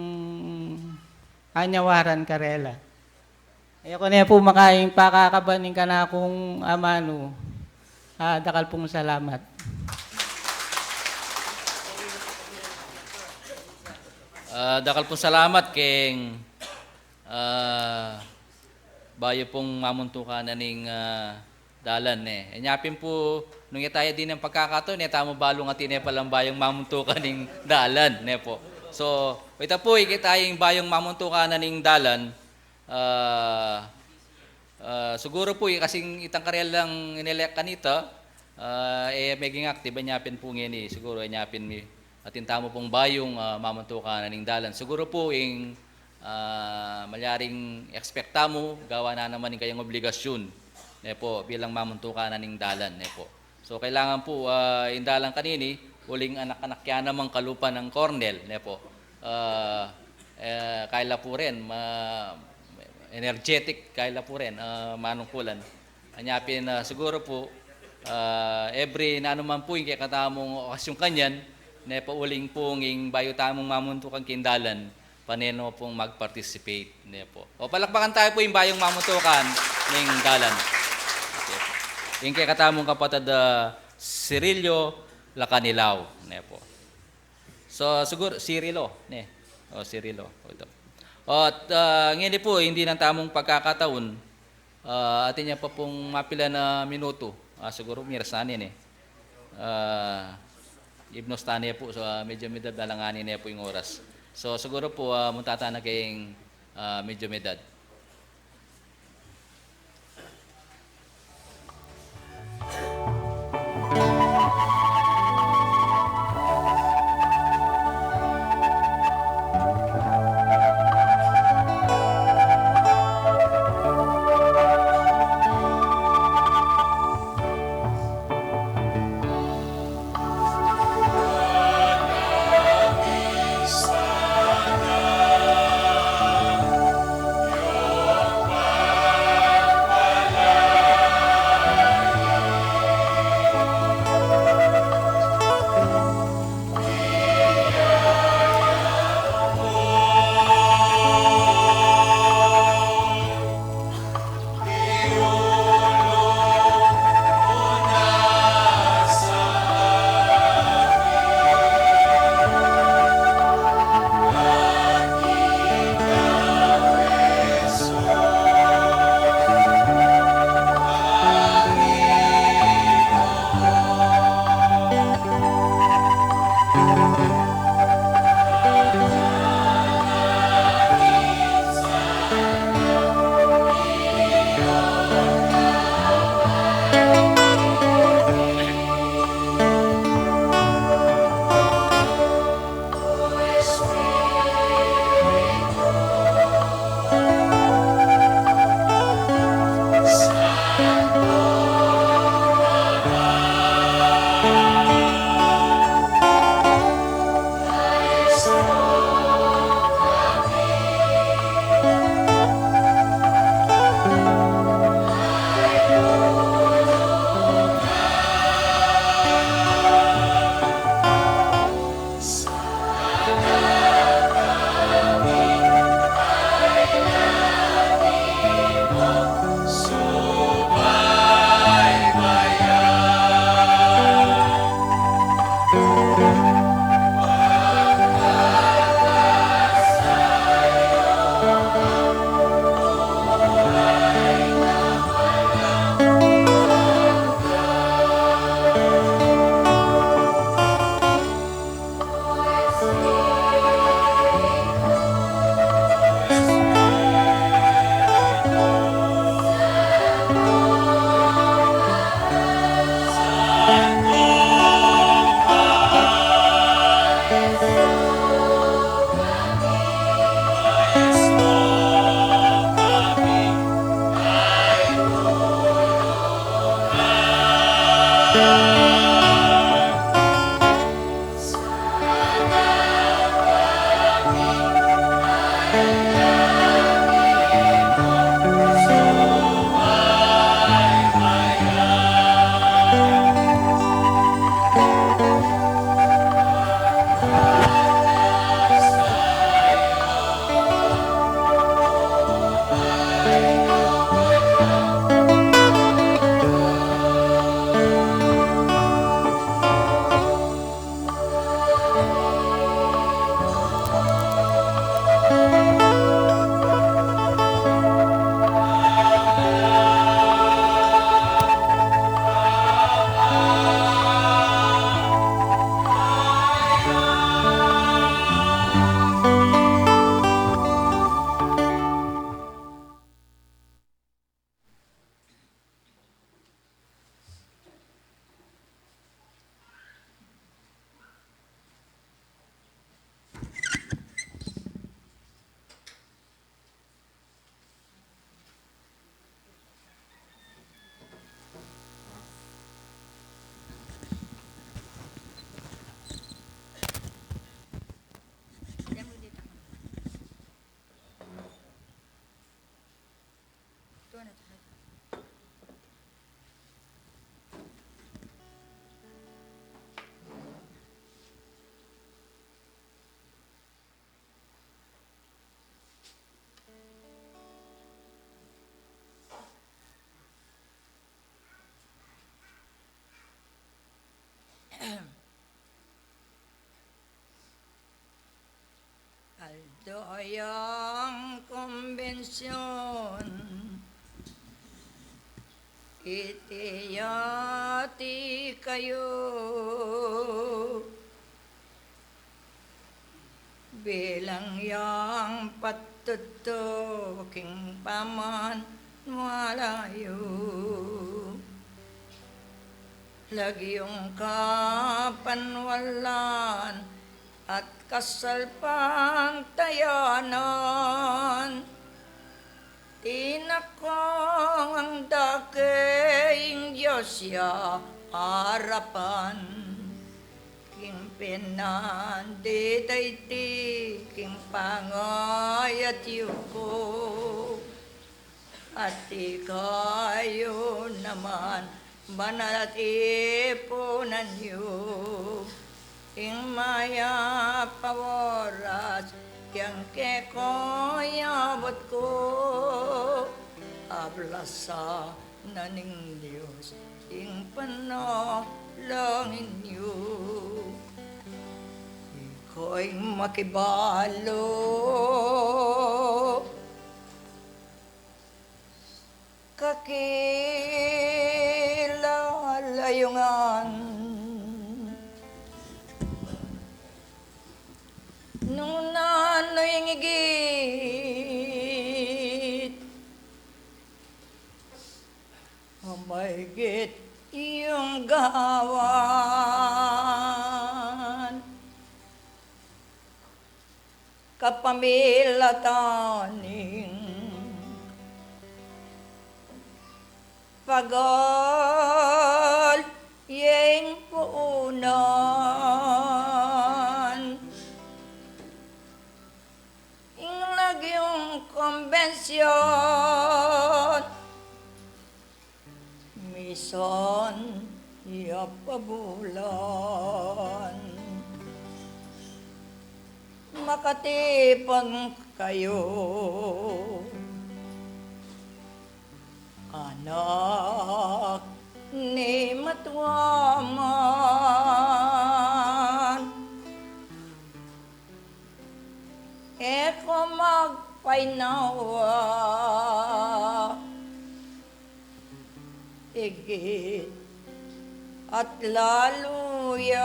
anyawaran karela. Kaya ko na po makaing pakakabaning ka na akong amano. Dakal pong salamat. Dakal pong salamat kay bayo pong mamuntukan na ning dalan Enyapin po nung tayo din ng pagkakataon tamo balong at palang bayong mamuntukan ning dalan po. So, ita po ikitayong bayong mamuntukan ning dalan siguro po kasing itang karyal lang inelek kanita maging aktiba nyapin po ngini siguro nyapin mi atin tamo pong bayong mamuntukan ning dalan. Siguro po malyaring ekspekta mo, gawa na naman yung kayong obligasyon po, bilang mamuntukan ning dalan po. So kailangan po yung dalan kanini, uling anak-anak yan namang kalupa ng Cornell po. Kaila po rin, energetic, kaila po rin, manungkulan. Anyapin siguro po, every na naman po yung katamong okasyon kanyan, po uling pong yung bayo tamong mamuntukan kindalan, paneno pong mag-participate po. O palakpakan tayo po yung bayong mamuntukan ng dalan. Okay. Yung kay katamong kapatid Cirillo Lacanilaw po. So siguro Cirilo Cirilo ito. At ngayon po hindi nang tamong pagkakataon atin niya pa pong mapila na minuto. Siguro mirasanin Ibnos tani po so medyo medad dalanganin po yung oras. So siguro po muntata na kayong medyo medad. Dayang konbensyon, itiyati kayo bilang yang patutuking paman malayo. Lagyong kapanwalan at kasalpang tayanan, tinakong ang daking Diyos ya harapan, king pinanditayti, king pangayat yuko, at ikayo naman banal at ipunan niyo, ing maya paworas, yang kekoyabot ko, ablasa na ning Diyos, ing panalangin niyo. Iko'y makibalo, kakilalayungan, nung nano'y ngigit, mamayigit iyong gawan, kapamilataning pagol yeng puunan, inglag yung konbensyon, mison yapabulan, makatipon kayo, anak ni Matuaman, eko magpainawa, igit at laluyan,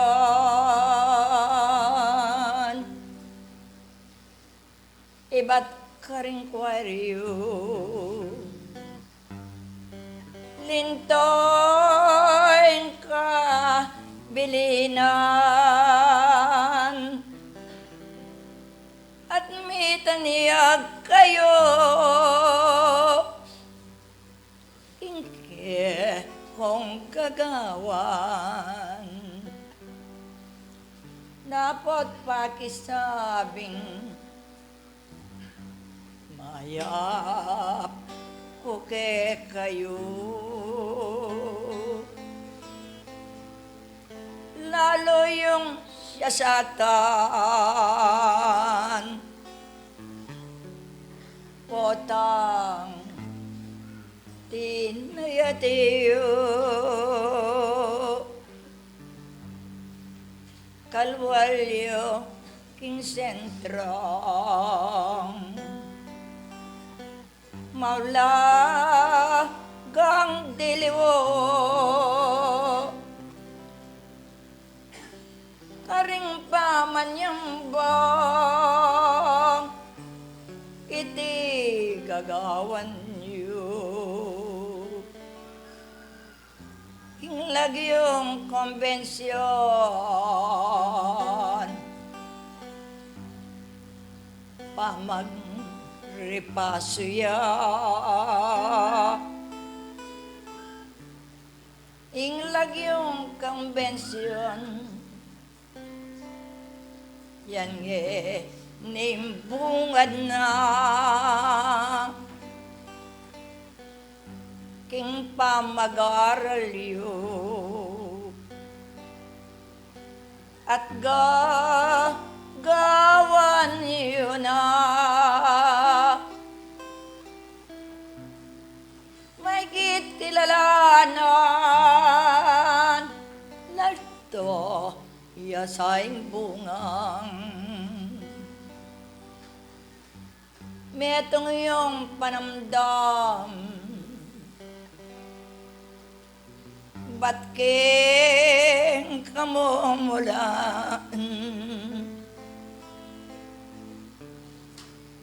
iba't karing kwaryo, lintoy ka bilinan, at mitaniyag kayo, ingke kong gagawan, dapat pakisabing mayap kuke kayo, lalo yung siyasatan, potang tinayatiyo, kalwalyo king sentrong, maula gang diliwo, karing pamanyambang, iti gagawan niyo, inglag yung konbensyon, pamagripaso ya, inglag yung konbensyon, yan nge nimbungad na, king pamag-aral yu, at gawan yu na, may kilalanan, narto yasaing bungang, Metong iyong panamdam, ba't king kamumulan?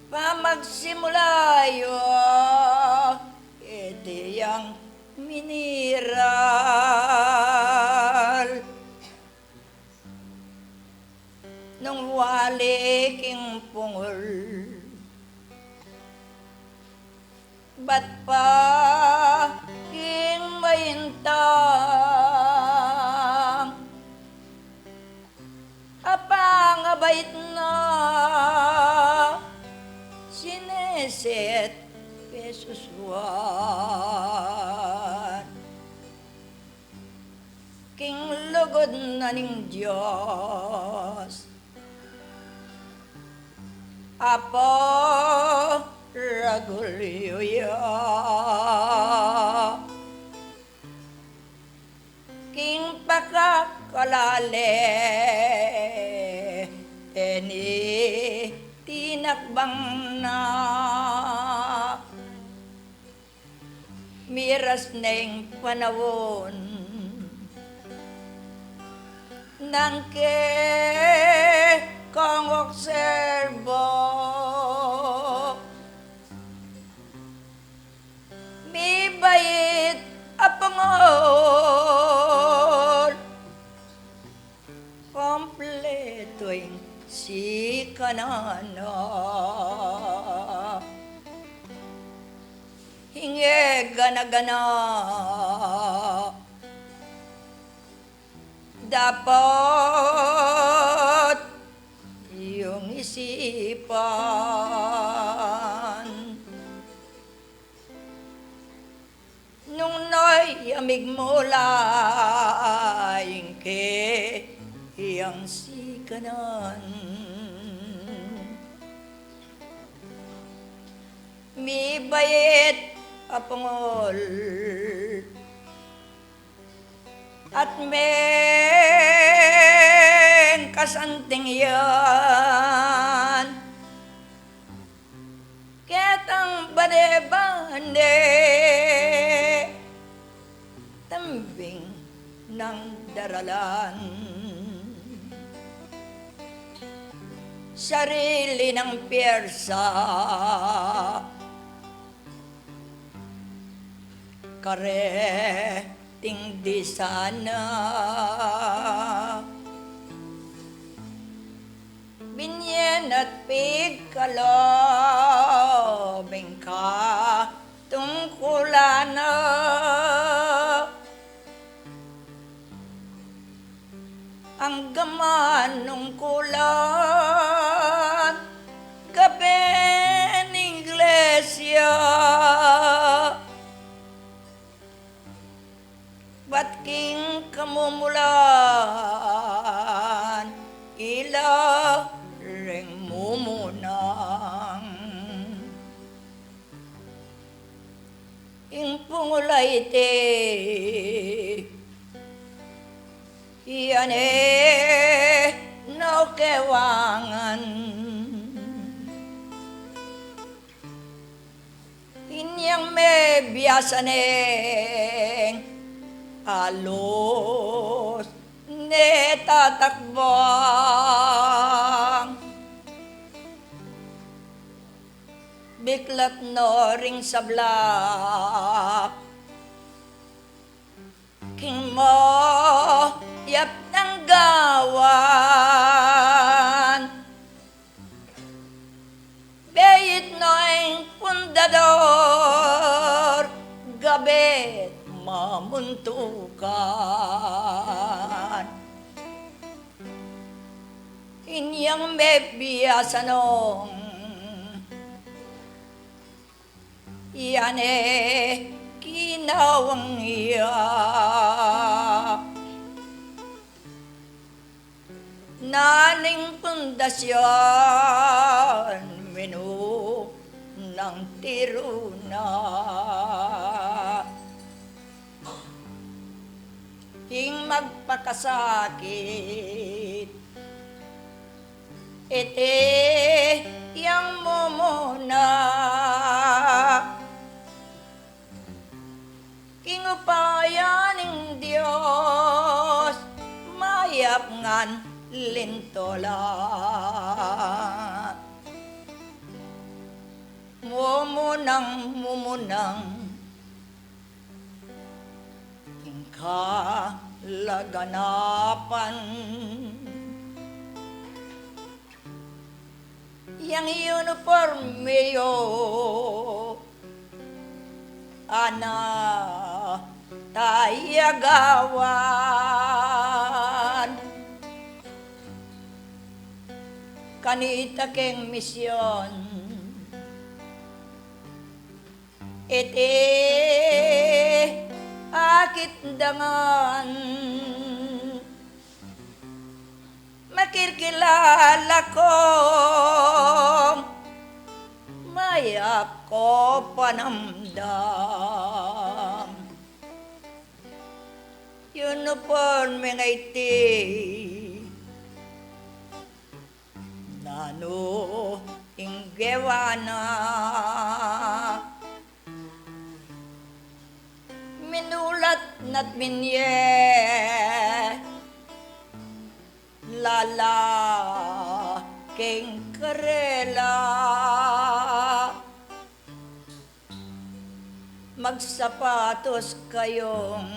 Pamagsimula yun, itiyang miniral. Nung wali king pungol, ba't pa king maintang? Apang abait na sineset pesos wan. King lugod na ning Diyos, Apo Ragulyo ya. King pakakalale, eni tinakbang na. Miras neng panawon, nang ke kong obserbo. Mi bait apangol, kompletoing si kanana. Hinge gana-gana, dapat iyong isipan. Nung noy amig mula ke iyang sikanan, mi bayit apangol at men kasanting yan, ketang bane-bane tambing ng daralan. Sarili ng pyersa, kareting di sana. Binyen at pigkalobing ka tungkulan na. Ang gaman nung kulan, gabi ng iglesia. Ba't king kamumulan, ila ring mumunang. Ing pungulay te, iyan no kewangan. Inyang may biyasaneng alos ne tatakbang. Biklat no ring sablak, king mo yap ng gawan. Beyit no'y pundador, gabet mamuntukan. Inyang may biyasanong, iyan kinawang iya. Naning pundasyon, menu ng tiruna. Hing magpakasakit, ete yang mumuna. lintola mumunang kalaganapan yang uniforme yo ana tayagawan kanita keng misyon iti akit dangan makirkilala ko mayap ko panamdam uniforme nga iti nano inggewana minulat nat minye lala keng karela magsapatos kayong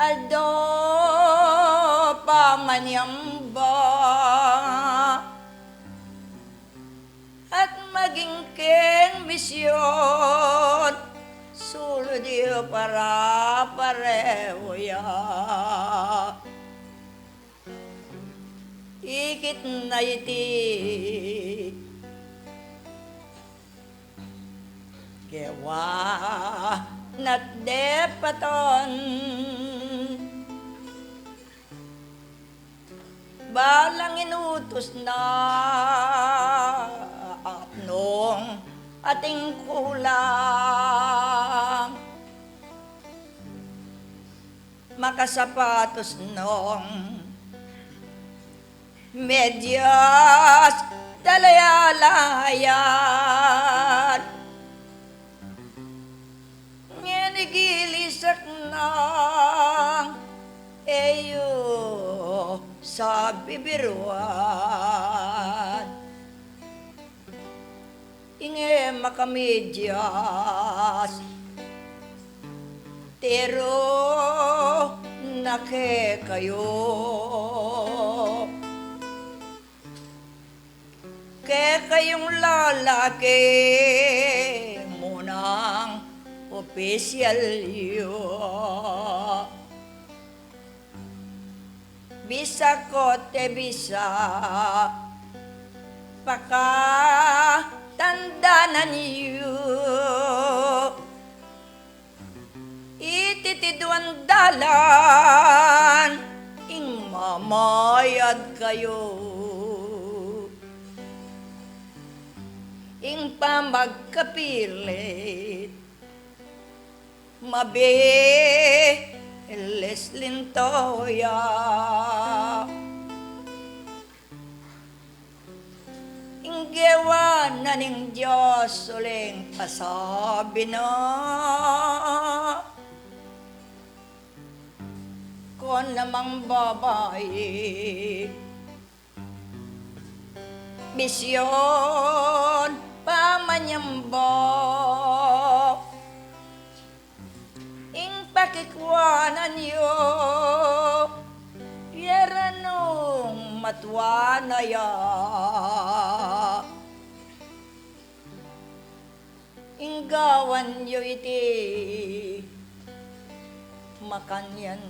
aldo pamanyamba at maging ken misyon sulod iyo para pareho ya ikit na iti kewa nat depaton balang inutos na atnong ating kulang makasapatos nong medyas dalayalayan ngenigilisak na eyo sa bibiruan inge makamedyas pero nake kayo ke kayong lalaki munang opisyal yo bisa ko te bisa paka tandanan yo ititiduan dalan ing mamayad kayo ing pamagkapilit mabeles lintoya ing gewa na ning Diyos uling pasabi na kon namang babae misyon pamanyamba ing pakikwanan yo yaranong matwanaya ing gawan yo iti makanyan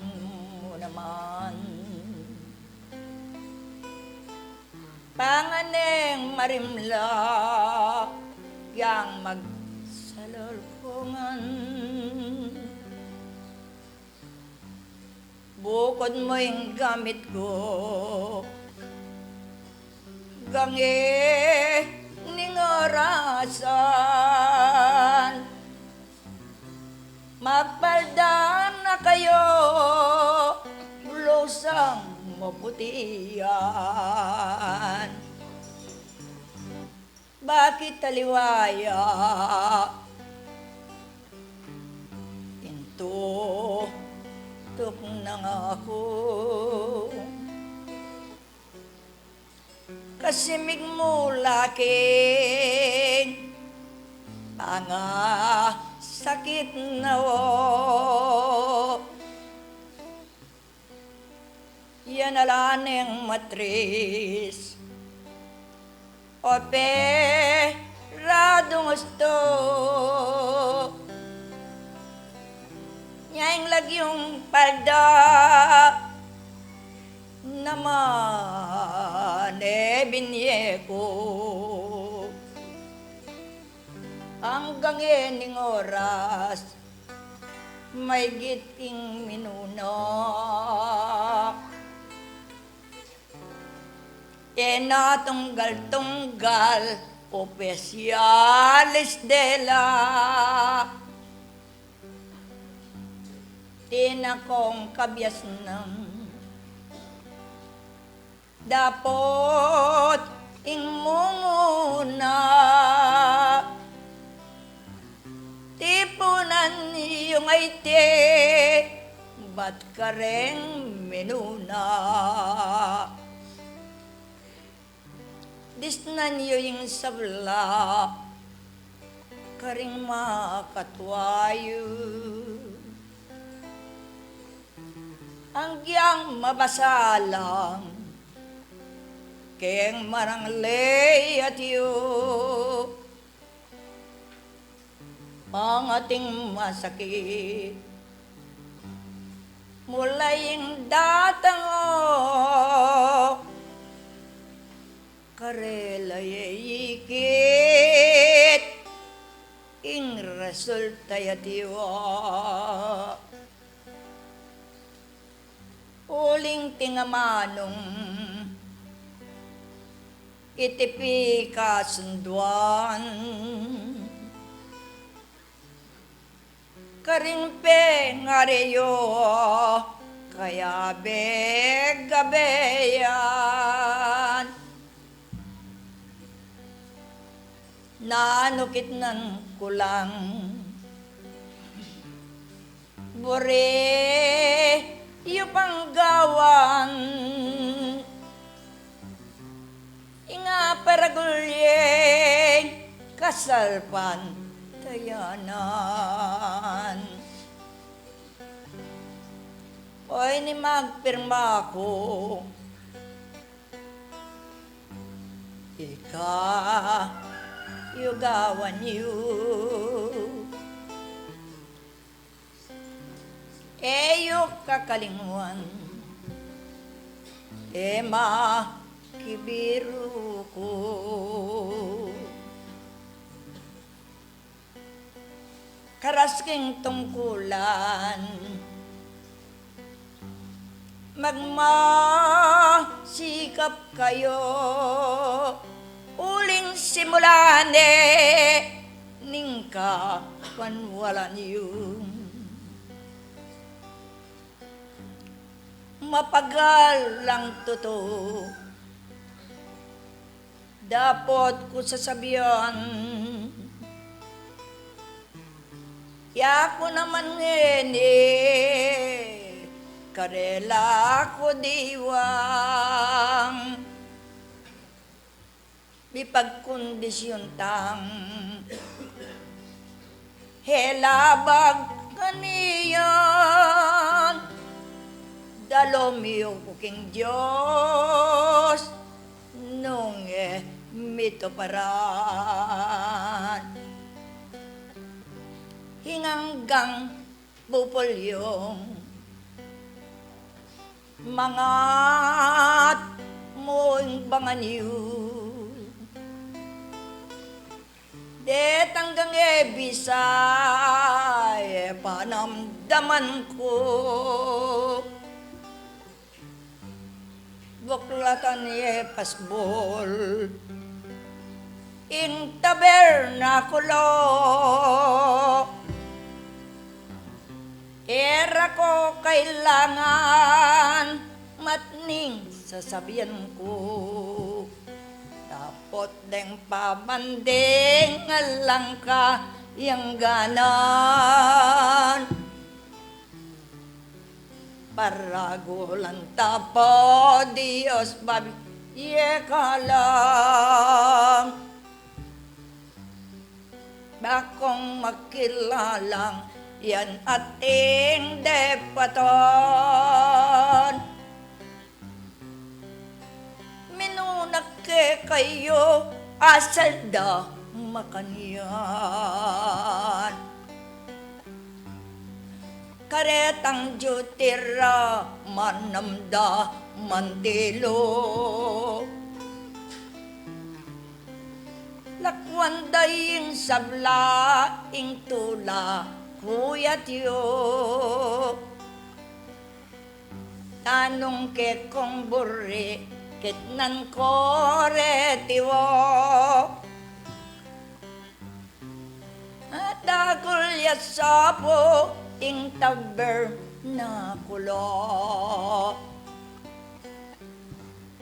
mo naman panganeng marimla yang magsalalpungan bukod mo yung gamit ko gangi ning orasan magpaldan na kayo bulosang maputian bakit taliwaya into tuk na nga ako. Kasimig mo laking tanga sakit na o. Yan alaneng matris operadong gusto. Nyaing lagyong palda naman binye ko. Hanggang ening oras may giting minunak. Natunggal-tunggal opesyalis dela. Tinakong kabyas ng dapot ingmumuna. Tipunan yung aite ba't ka rin minuna. Disnan yung sabla karing makatwayo. Hanggang mabasa lang keng maranglay at yu. Ang ating masakit mula yung datang karela ikit ing resulta yatiwa. Uling tingamanong itipi kasunduan. Karing pengareyo kaya begabeyan. Nanukit ng kulang bore yung panggawan inga paragulyeng kasalpan tayanan. Oy ni magpirma ko ika yugawan yu. Eyo kakalingwan ema kibiru ko. Karasking tungkulan magmasikap kayo. Uling simulane ningka panwalan yung mapagal lang totoo. Dapat ko sasabihan ya ko naman ngeni karela ko diwang mipagkondisyon tang helabag kaniyan dalomiyo kuking Diyos nung mito paran hinganggang bupolyong mangat mo'ng banganyo. Det hanggang bisay panamdaman ko buklatan pasbol in tabernakulo. Era ko kailangan matning sasabihan ko. Tapot deng pabanding alang ka yang ganan. Paragulan tapo Dios babi yekalang bakong makilalang yan ating depatan. Minunak ke kayo asal da makanyan. Karetang jutira manamda mantilo. Lakwan daying sabla ing tula kuyat yo. Tanong ke kong buri kitnan kore tiwo. At dagol yasapo ing tabernakulo.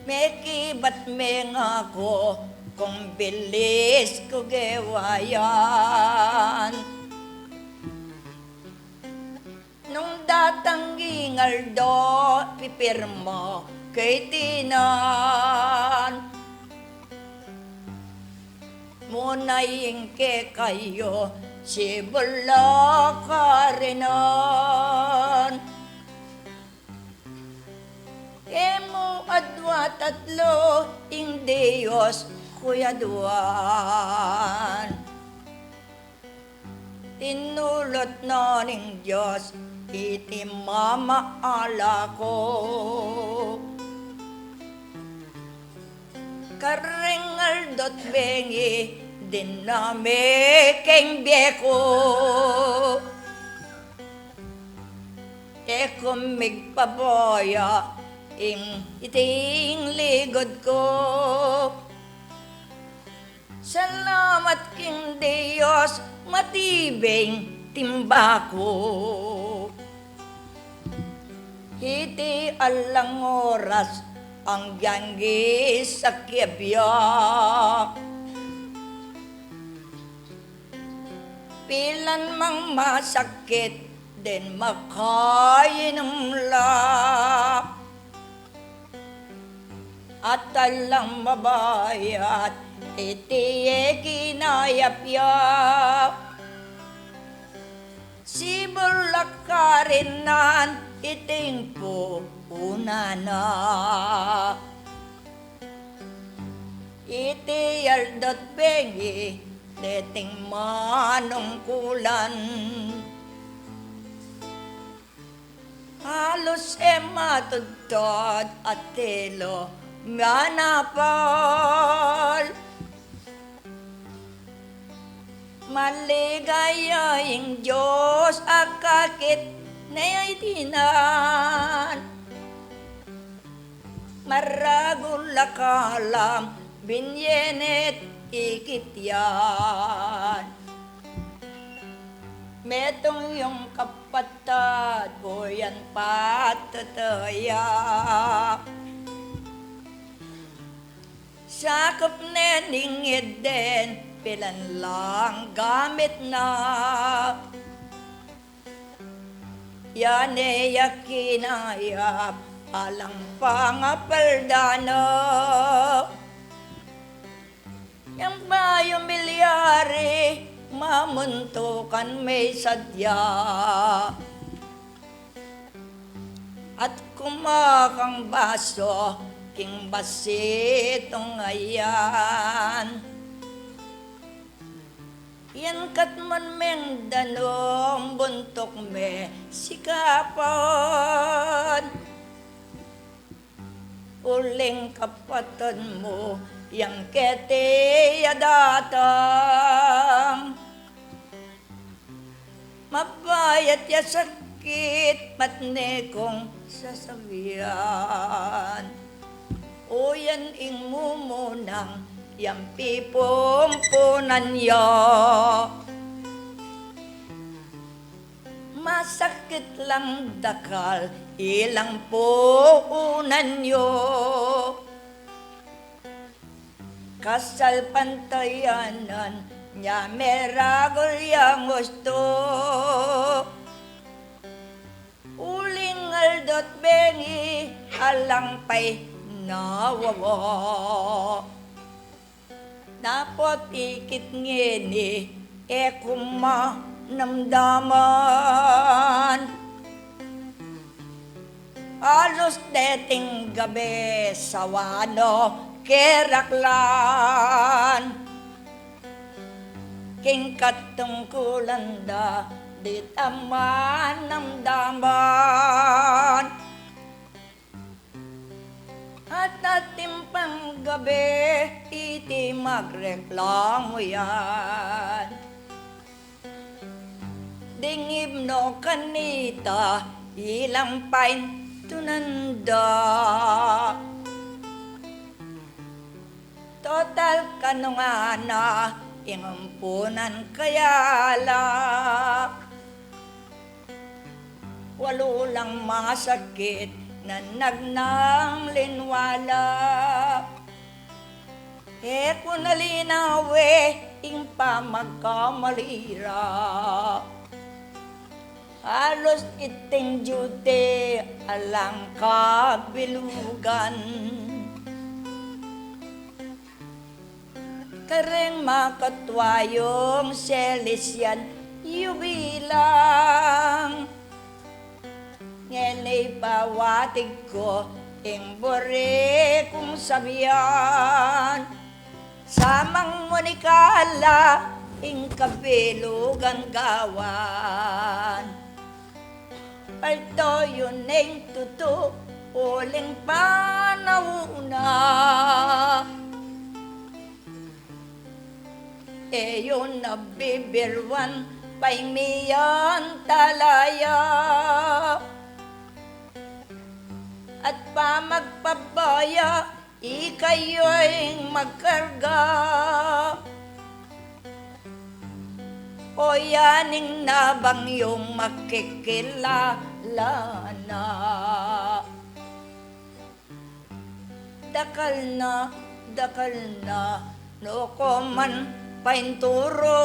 Mekibat mengako kung bilis ko gewayan. Nung datang Aldo pipirmo kay tinan. Munaying ke kayo si bula karinan. Emo adwa tatlo ing Diyos kuya duwan. Tinulot na ning Diyos iti mamaala ko. Karengal dot bengi dinami keng beko. Eko migpaboya ing iting ligod ko. Salamat king Diyos matibing timbako. Iti alang oras ang ganggi sa kiabyak. Pilan mang masakit din makainomlak. At alang mabayat iti kinayapyak. Si bulak karinan iting po unana. Iti aldot bengi deting manungkulan. Halos matudtod at telo manapal. Maligayaing Diyos akakit na itinan. Maragulakalam binyenet ikityan. Metong yung kapatad ko yan patataya. Sakop neningid din pilan lang gamit na. Yane yakinayap alang pangapaldano. Yang bayo milyari mamuntukan may sadya. At kumakang baso king basitong ayan. Yan katman meng danong buntok me sikapan. Uling kapatid mo yang kete datang. Mabayat ya sakit matne kong sasabihan. O yan ing mumunang yang pipumpunan yo. Masakit lang dakal ilang puunan yo. Kasal pantayanan nya meragol yang gusto. Uling aldo Alot bengi alang pa'y nawawa. Napot ikit ngini kuma namdaman. Alos deting gabi sa wano keraklan. King katungkulan da di taman namdaman. At atimpang gabi iti magreklamo yan. Dingib no kanita ilang pain tunanda. Total kanungana ingampunan kayala. Walo lang masakit na nagnang linwala. Kung nalinawe ing pamagkamalira. Halos iting jute alang kabilugan. Kareng makatwayong selisyan yubilang. Ngenay pawatig ko ing bore kong sabihan. Samang munikala ing kabilugan gawan. Palto yun ang tuto uling panahuna. Yun nabibirwan paimiyan talaya. At pamagpabaya ikayo'y magkarga. O yaning nabang yung makikilala na. Dakal na, no ko man painturo.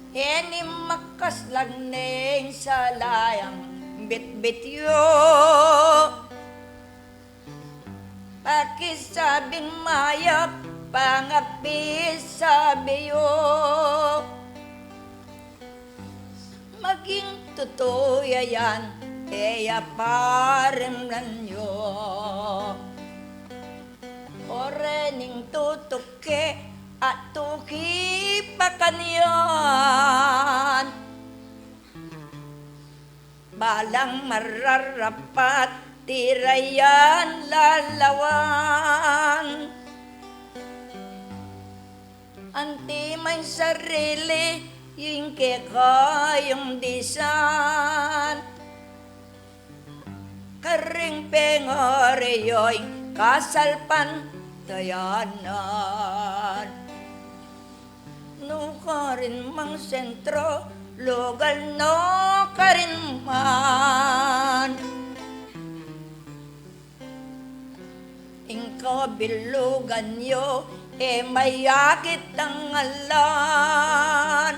Heni makaslag neng sa layang bit-bit yo. Pakisabing mayap pangapis sabi yo. Maging totoo yan kaya parimlan yo. Orening tutuke at tuki pa kanyan. Balang mararapat tirayan lalawan. Anti may sarili yung kekayong disan. Karing pengoreyo'y kasalpan tayanan. No karin mang sentro lugal no karin man. Ingko bilugan yo mayakit ang alan.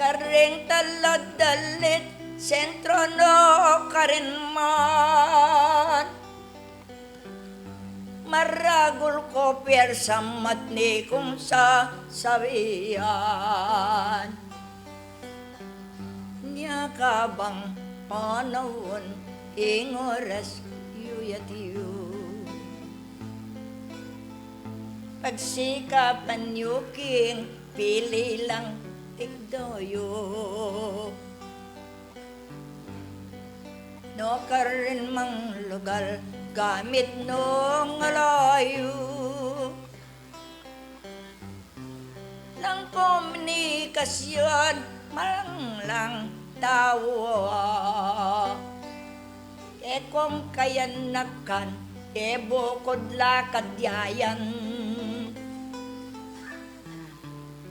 Karing talad dalit sentro no karin man. Maragul ko persamat ni kung sasabihan. Niya kabang panahon ing oras yuyatiyo. Pagsikapan yuking pili lang tigdoyo. No karin mang lugar gamit nung alayo. Nang komunikasyon malang lang tawa. Kung kayanakan bukod lakadyayan.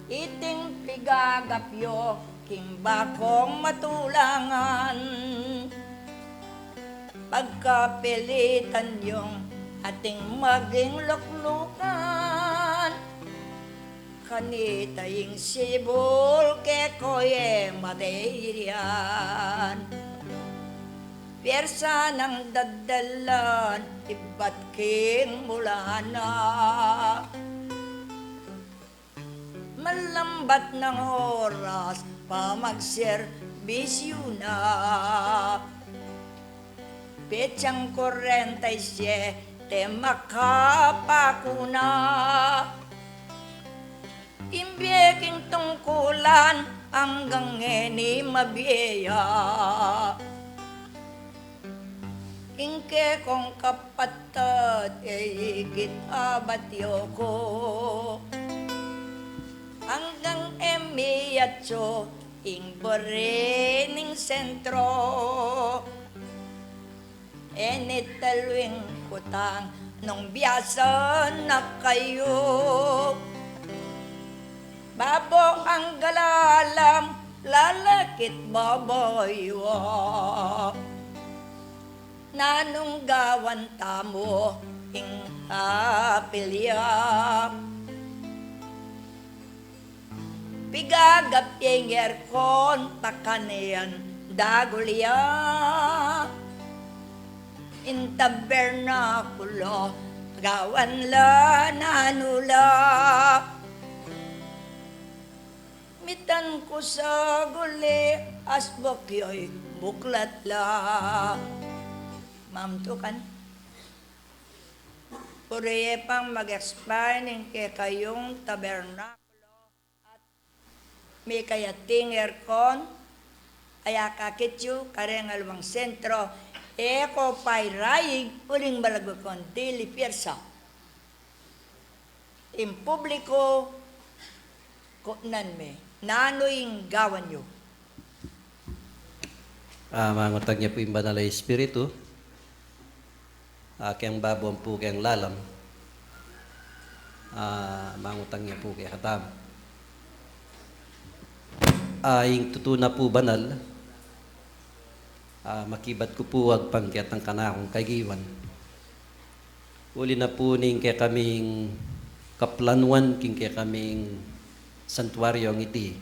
Iting pigagapyo kimba kong matulangan. Pagkapilitan yung ating maging luklukan. kanitaying sibol ke koye matirian. Piyersa ng dadalan, iba't king mula na. Malambat ng oras, pamagserbisyo na. Petsang 47, makapakuna. Imbeking tungkulan, hanggang ngeni mabiya. Ingke kong kapatid, igit abatyo ko. Hanggang emiyatso, ing borening sentro. Enitalwing kutang, nung biyasa na kayo. Babo ang galalam, lalakit babaywa. Nanong gawan tamo, ing apilya. Pigagap yung aircon, takanian, dagulya. In tabernakulo, gawan la nanula. Mitan ko sa guli, asbok yo'y buklat la. Ma'am tukan, puriye pang mag-expire ng kayong tabernakulo. May kayating aircon, aya kakityo, karengalwang sentro, eko pa'y rayig, uling balagokon, dili piersa. In publiko, kutnan me, nano'y gawan nyo. Mangutag niya po yung banal na Espiritu. Kayang babong po kayang lalam. Mangutang niya po kaya katam. Yung tutuna po banal, makibat ko po wag pangkiat ng kanakong kagiwan. Uli na po ning kaya kaming kaplanuan, king kaya kaming santuaryo ang iti.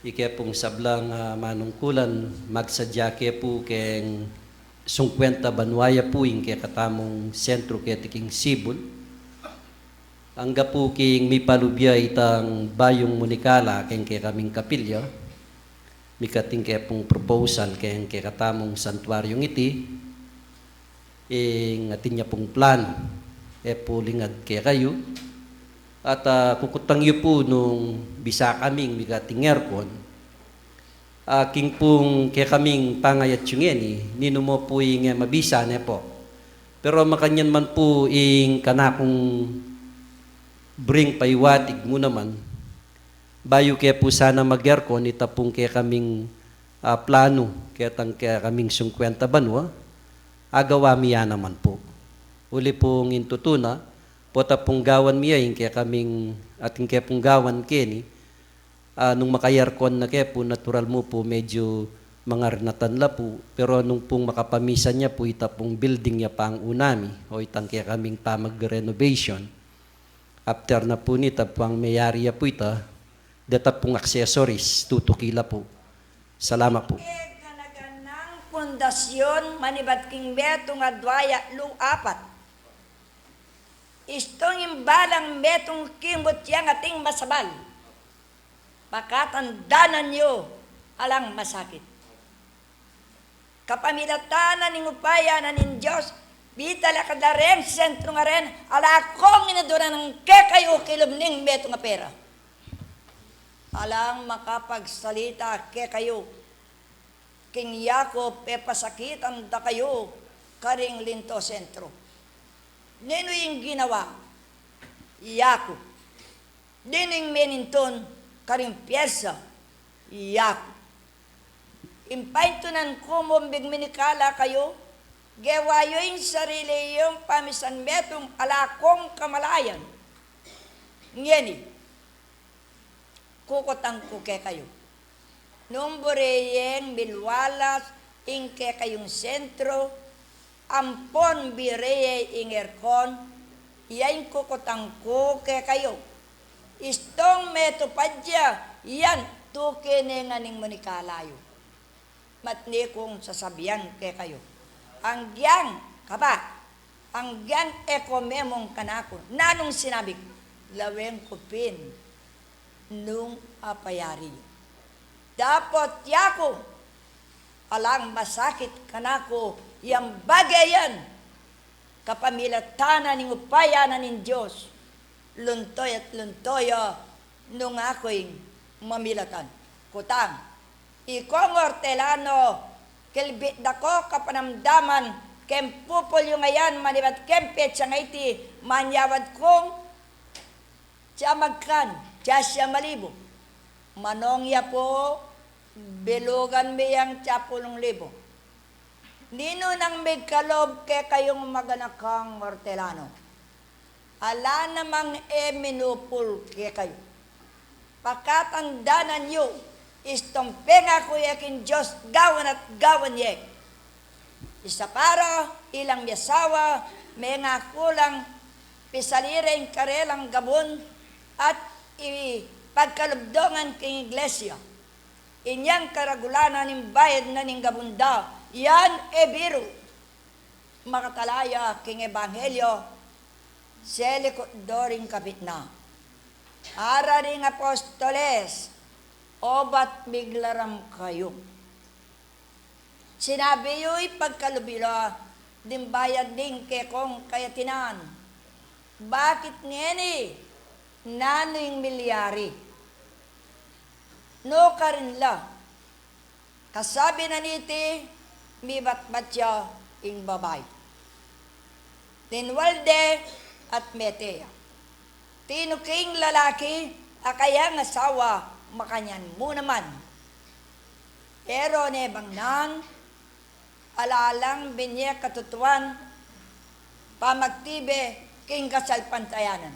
Ike pong sablang manungkulan, magsadya kaya po kayang 50 banwaya po yung kaya katamong sentro kaya tiking Sibol. Angga po king mi palubya itang bayong munikala keng kaya kaming kapilya. Mikating kaya pong proposal keng kaya katamong santuaryong iti. Atin niya pong plan. Po lingad kaya kayo. At kukutang yu po nung bisa kaming mikating aircon. King pong kaya kaming pangayat yung nino mo po yung mabisa na po. Pero makanyan man po yung kanakong bring paiwatig mo naman, bayo kaya po sana mag-aircon, itapong kaya kaming plano, kaya kaming 50 banwa, agawa miya naman po. Uli pong intutuna, pota pong gawan miya, kaya kaming, ating kaya pong gawan kini, nung maka-aircon na kaya po, natural mo po, medyo mga natanla po, pero nung pong makapamisa niya po, itapong building niya pa ang unami, o itang kaya kaming tamag renovation. After na po nita po ang mayariya po ita, data pong accessories, tutukila po. Salamat po. Ganaganang pundasyon, manibat king betong adwaya lu-apat. Istong imbalang betong kimot yang ating masabal. Pakatandanan nyo, alang masakit. Kapamilatanan ng upaya na nin Diyos, bitala kada rin, sentro nga rin, ala akong inadura ng kekayo kilubning beto nga pera. Alang makapagsalita kekayo, king Yakob pepasakitan da kayo, karing linto sentro. Nino yung ginawa, Yakob. Nino yung meninton, karing pyesa, Yakob. Impaintunan ko mombig minikala kayo, gewayo yung sarili yung pamisan metong alakong kamalayan. Ngeni, kukotang kuke kayo. Numbureyeng bilwalas ingke kayong sentro, ampon bireye ingerkon, yain kukotang kuke kayo. Istong metopadya, yan, tuke nga ning manikalayo. Matni kong sasabihan kay kayo. Ang giyang, kaba, ang giyang ekomemong kanako, nanong sinabi, laweng kupin, nung apayari. Dapat yako, alang masakit kanako, yang bagayan, kapamilatanan ng upayanan ng Diyos, luntoy at luntoyo, nung ako'y mamilatan. Kutang, ikong hortelano, kilbit dako kapanamdaman, kempupol yung ngayan, manibat kempet siya ngayti, manyawad kong, siya magkan, siya malibo. Manongya po, bilugan miyang siya 10,000. Nino nang may kalob kay kayong maganakang hortelano. Ala namang minupul kay kayo. Pakatandanan nyo, istompenga ko yakin Diyos, gawan at gawan yek. Isa para, ilang yasawa, may nga kulang, pisalireng karelang gabon, at pagkalubdongan king iglesia. Inyang karagulanan ng bayad na ning gabunda, yan biro. Makatalaya king ebanghelyo, selikot doring kapit na. Araring apostoles, obat biglaram kayo. Sinabi yo'y pagkalubila, dimbayad din kekong kayatinan. Bakit ngeni? Nano'y milyari. No karinla. Kasabi na niti, mibat-bat siya ing babay. Tinwalde at meteya. Tinuking lalaki, akayang asawa, makanyan mo naman. Pero nebang nan, alalang binye katutuan, pamagtibe, king kasalpantayanan.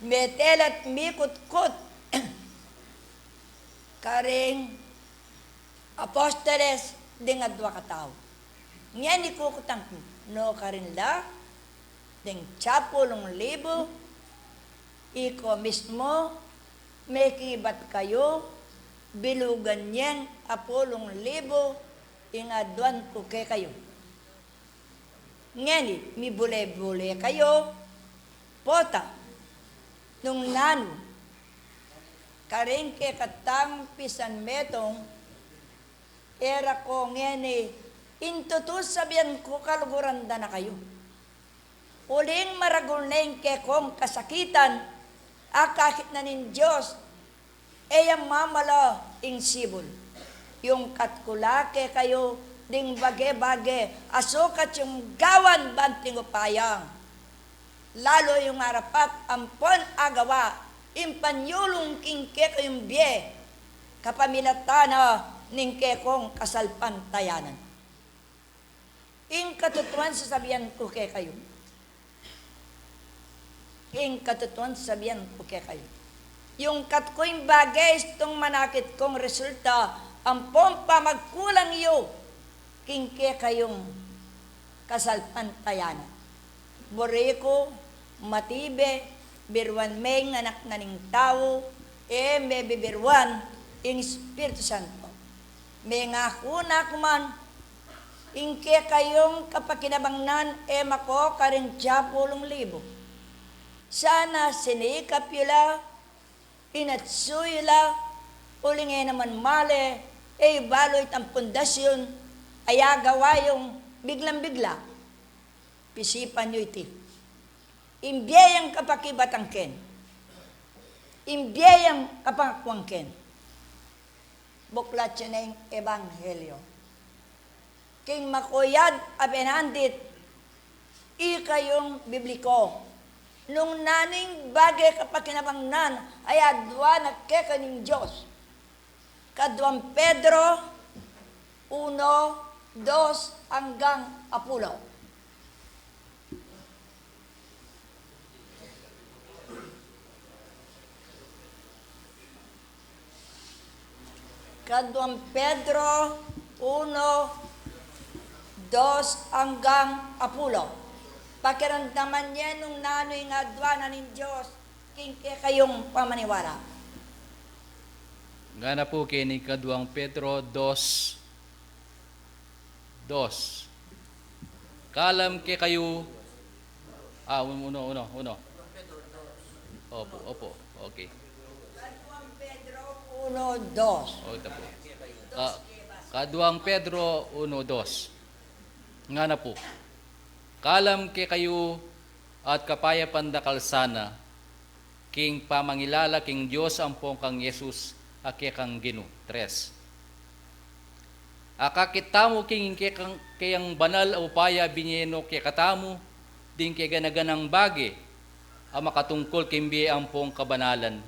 Metel at mikut-kut, karing apostoles, ding adwa katao. Ngayon ikukutang, no karin la, ding 10,000, iko mismo, may kibat kayo, bilugan niyan, 10,000, ingadwan ko kay kayo. Ngayon, mi bule-bule kayo, pota, nung nano, karing kay katang pisan metong, era ko ngayon, intutus sabihan ko kaluguranda na kayo. Uling maragul na yung kekong kasakitan, akakit na nin Diyos, ang mamala ing sibol. Yung katkulake kayo, ding bage-bage, asukat yung gawan banting upayang. Lalo yung arapat, ampon agawa, impanyulong king keko yung biye, kapamilatana ning kekong kasalpantayanan. Ing katutuan sasabihan ko kay kayo, ing katutuan sabihan ko kay kayo. Yung katko'y bagay itong manakit kong resulta, ang pompa magkulang iyo, king kay kayong kasalpantayanan. Boreko, matibe, birwan may anak na ning tao, may bibirwan, ing Espiritu Santo. May nga kuna kuman, ing kay kayong kapakinabangnan, mako karin 10,000. Sana sinikap yula, inatsuyula, uling naman male, baloy ang pundasyon, gawa yung biglang-bigla. Pisipan nyo iti. Imbiyayang kapakibatang ken. Imbiyayang kapakuang ken. Buklat siya na yung ebanghelyo. King makuyad abenandit, ikayong bibliko. Nung naning bagay kapakinabangnan, ay adwa nagkekaning Diyos. Kadwang Pedro, 1, 2, hanggang 10. Kadwang Pedro, 1, 2, hanggang 10. Pakiramdaman niya nung nano'y nga adwana ng Diyos, king ke kayong pamaniwala. Nga na po kini kaduang Pedro 2:2. Kalam ke kayo, uno. Opo, okay. Kaduang Pedro 1:2. O, ito po. Kaduang Pedro 1:2. Nga na po. Kalam ke kayo at kapayapan da kalsana, king pamangilala king Diyos ampong kang Yesus, ake kang Gino. 3. Akakitamo king kayang banal upaya binyeno ke katamu, din ke ganaganang bagi, makatungkol kimbi ampong kabanalan.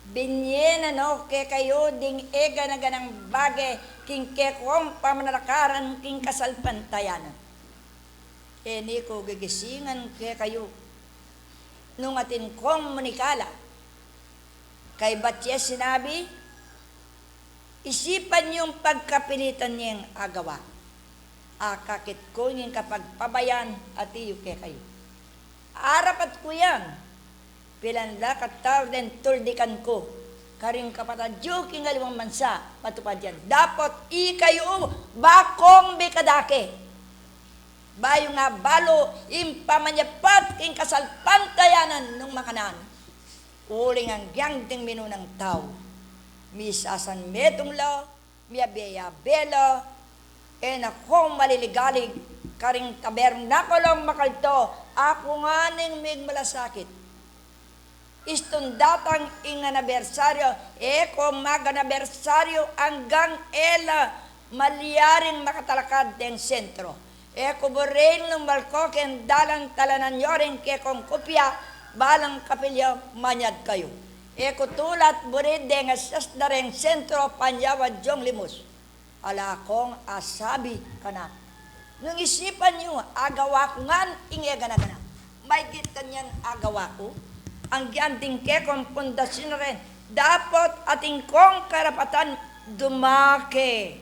Binyen ke kayo ding ega na ganang bagay king kekong pamanarakaran king kasalpantayanan. Eni ko gigisingan ke kayo nung atin kong manikala. Kay Batye sinabi, isipan yung pagkapilitan niyang agawa. Akakit ko niyang kapagpabayan at iyo ke kayo. Arapat ko yan. Pilanla kataw den tuldikan ko. Karing kapatad king alimang mansa matupad yan. Dapat ikayo bakong bikadake. Bayo nga balo impamanyapat king kasalpantayanan nung makanan. Uling ang gyang ting minunang tao. Misasan metong la, miyabeya bela, akong maliligalig, karing tabernakulong makalto, ako nga ning mig malasakit. Istundatang ing anabersaryo, kung mag-anabersaryo hanggang ela malyaring makatalakad den sentro. Kuburin ng malko ken dalang talanan yoring ke kong kopya, balang kapilya manyad kayo. Kutulat burid den asas dareng sentro panyawad jong limus. Ala kong asabi kana. Nung isipan nyo, agawa ko ngan ingegana-gana. May gitan yan agawa ko. Ang gianding ke kong pundasyon rin. Dapat ating kong karapatan dumake.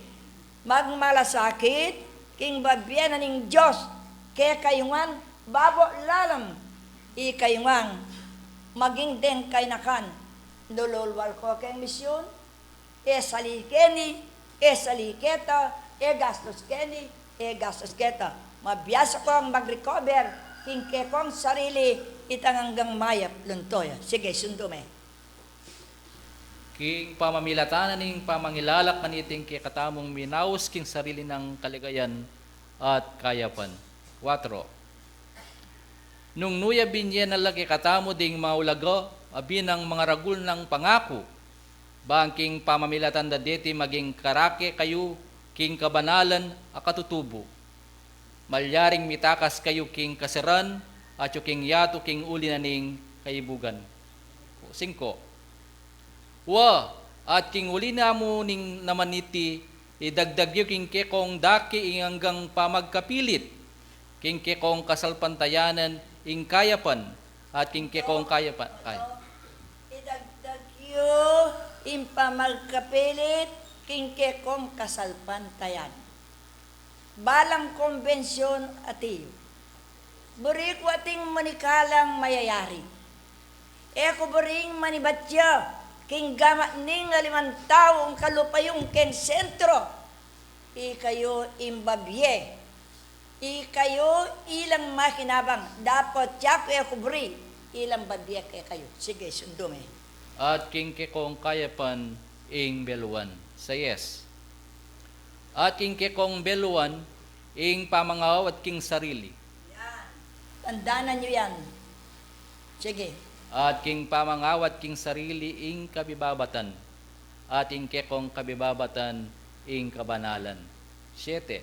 Magmalasakit, king babyanan ng Diyos. Ke kayungan, babo lalam. Ikayungan, maging den kaynakan. Nululwal ko keng misyon. Salikeni, saliketa, gastos keni, gastos keta. Mabiyasa ko ang mag-recover, king kong sarili, itang hanggang mayap luntoya. Sige, sundume. King pamamilatanan ning pamangilalak kaniting ke katamong minaus king sarili ng kaligayan at kayapan. 4. Nung nuya binyen na lagi katamo ding maulago, abin ang mga ragul ng pangako, bangking pamamilatan da deti maging karake kayo, king kabanalan, akatutubo. Malyaring mitakas kayo king kaseran, at yung king yato king uli na ning kaibugan. 5. At king uli na mo ning namaniti, idagdagyo king kekong daki hanggang pamagkapilit, king kekong kasalpantayanan, ing kayapan, at king kekong kayapan. Idagdagyo, impamagkapilit, king kekong kasalpantayan. Balang konbensyon atiyo. Buri ko ating manikalang mayayari. Ko buring manibatya, king gamat ning 5 taong kalupayong ken sentro. Ikayo imbabye. Ikayo ilang makinabang. Dapat tiyak ko buri, ilang babye kayo. Sige, sundume. At king kekong kayapan, ing beluan. 6. At king kekong beluan, ing pamangaw at king sarili. Tandaanan nyo yan. Sige. At king pamangawat king sarili ing kabibabatan, at ing kekong kabibabatan ing kabanalan. 7.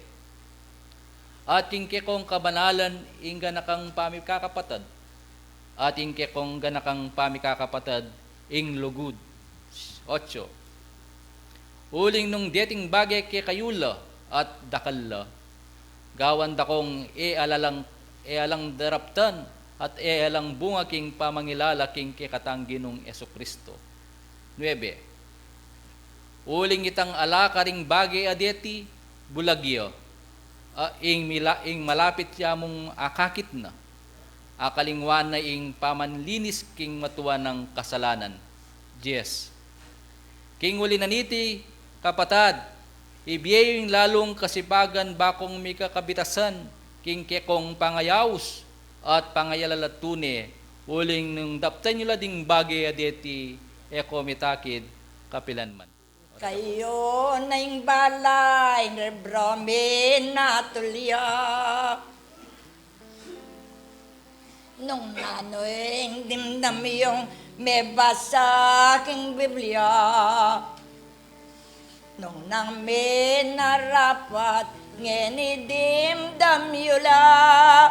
At king kekong kabanalan ing ganakang pamikakapatad, at ing kekong ganakang pamikakapatad ing lugud. 8. Uling nung deting bagay ke kayula at dakalla, gawan dakong alang daraptan at alang bunga king pamangilala king kekatanggi nung Esukristo. 9. Uling itang alakaring bagay adeti bulagyo, ing malapit ya mong akakit na, akalingwan na ing pamanlinis king matuwa ng kasalanan. Yes. King uli naniti, kapatad, ibiyayong lalong kasipagan bakong may kakabitasan, king kekong pangayaws at pangayalalatune, uling nung daptan nyo lading bagay adeti eko mitakid kapilanman. Kayo na yung balay, nabromin na tulya. Nung nanoing dimdam yung may basa king Biblia. Nung nang may narapat, ngeni dimdam yula.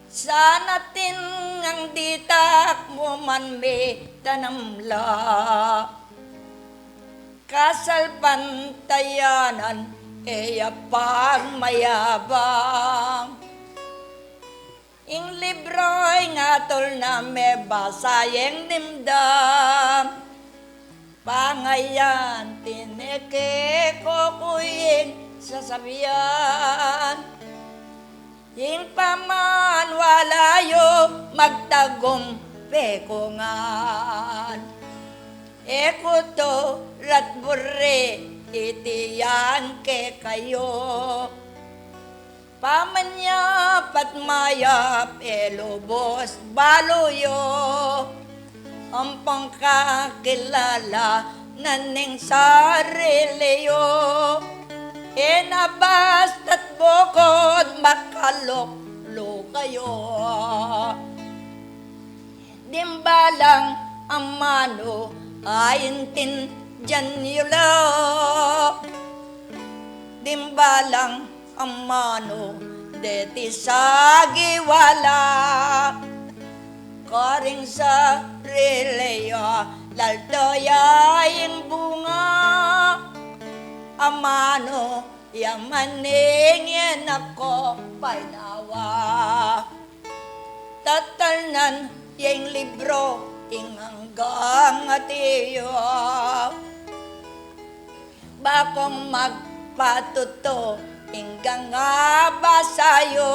Sana tin ang ditak mo man may tanamla. Kasal pantayanan, eya pagmayabang. Ing libro'y ngatol na may basayeng dimdam. Pangayan, tineke ko kuying sasabihan. Ing paman walayo magtagong pekongan. Eko to ratbure itiyan ke kayo. Pamanya patmayap elobos baluyo. Ang pangkakilala naning sariliyo. Enabasta't bukod makaloklo kayo. Dimbalang ang mano ay intindihan nila. Dimbalang ang mano deti sagiwala. Karing sa rileya laltoya yung bunga. Amano yang maningin ako painawa. Tatalnan yung libro inganggang atiyo. Bakong magpatuto inggang nga basayo.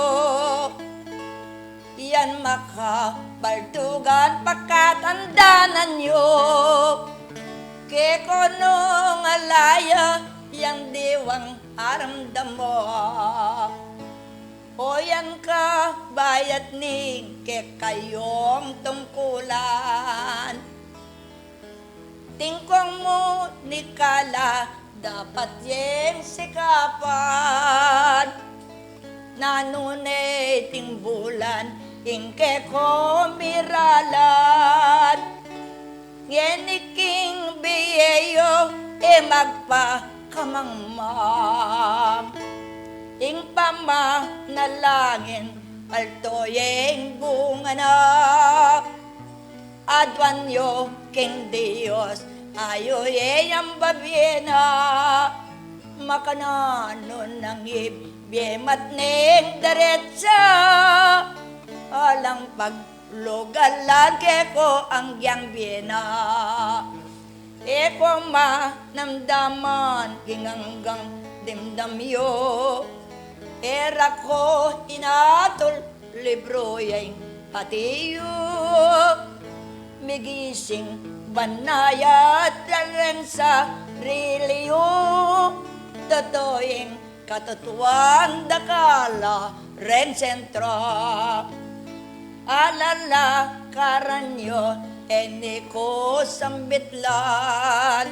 Yan makabaltugan pagkatandanan nyo. Kekonong alaya yang diwang aramdam mo. O yan ka bayat ni kekayong tungkulan. Tingkong mo ni kala dapat yung sikapan. Nanunay timbulan ingke ko miralan. Ngeniking biyeyo magpakamangmang. Ing pama nalangin altoyeng bunga na. Adwanyo king Dios ayo ang babiena. Makananon ng ibyemat ning derecha. Alang paglugal lagi ko ang yang biena. Eko ma namdaman inganggang dimdamyo. Era ko inatol libro yung atiyo. Migising banayat lang sa riliyo. Totoing katutuan dakala ren sentro. Alala karanyo eni ko sambitlan.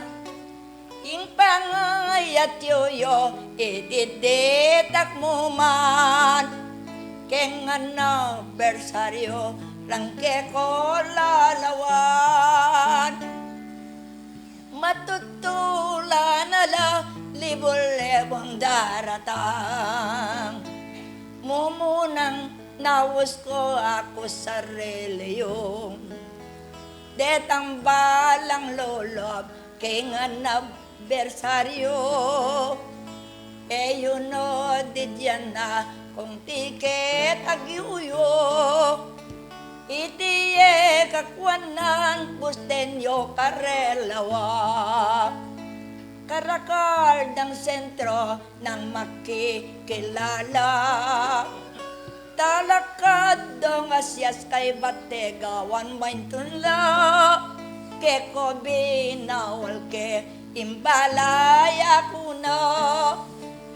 Ing pangayat yoyo ididitak mo man. Keng anibersaryo lang ke ko lalawan. Matutulan ala libol-lebong daratang. Mumunang nawas ko ako sa reliyong. Detang balang lolob kay nga nabersaryo. Yun o didyan na kung tiket agyuyo. Itiye kakwanan bustenyo karelawa. Karakal ng sentro ng makikilala. talakad dong asyas kay bategawan main tunla ke ko binawal ke imbalay ako na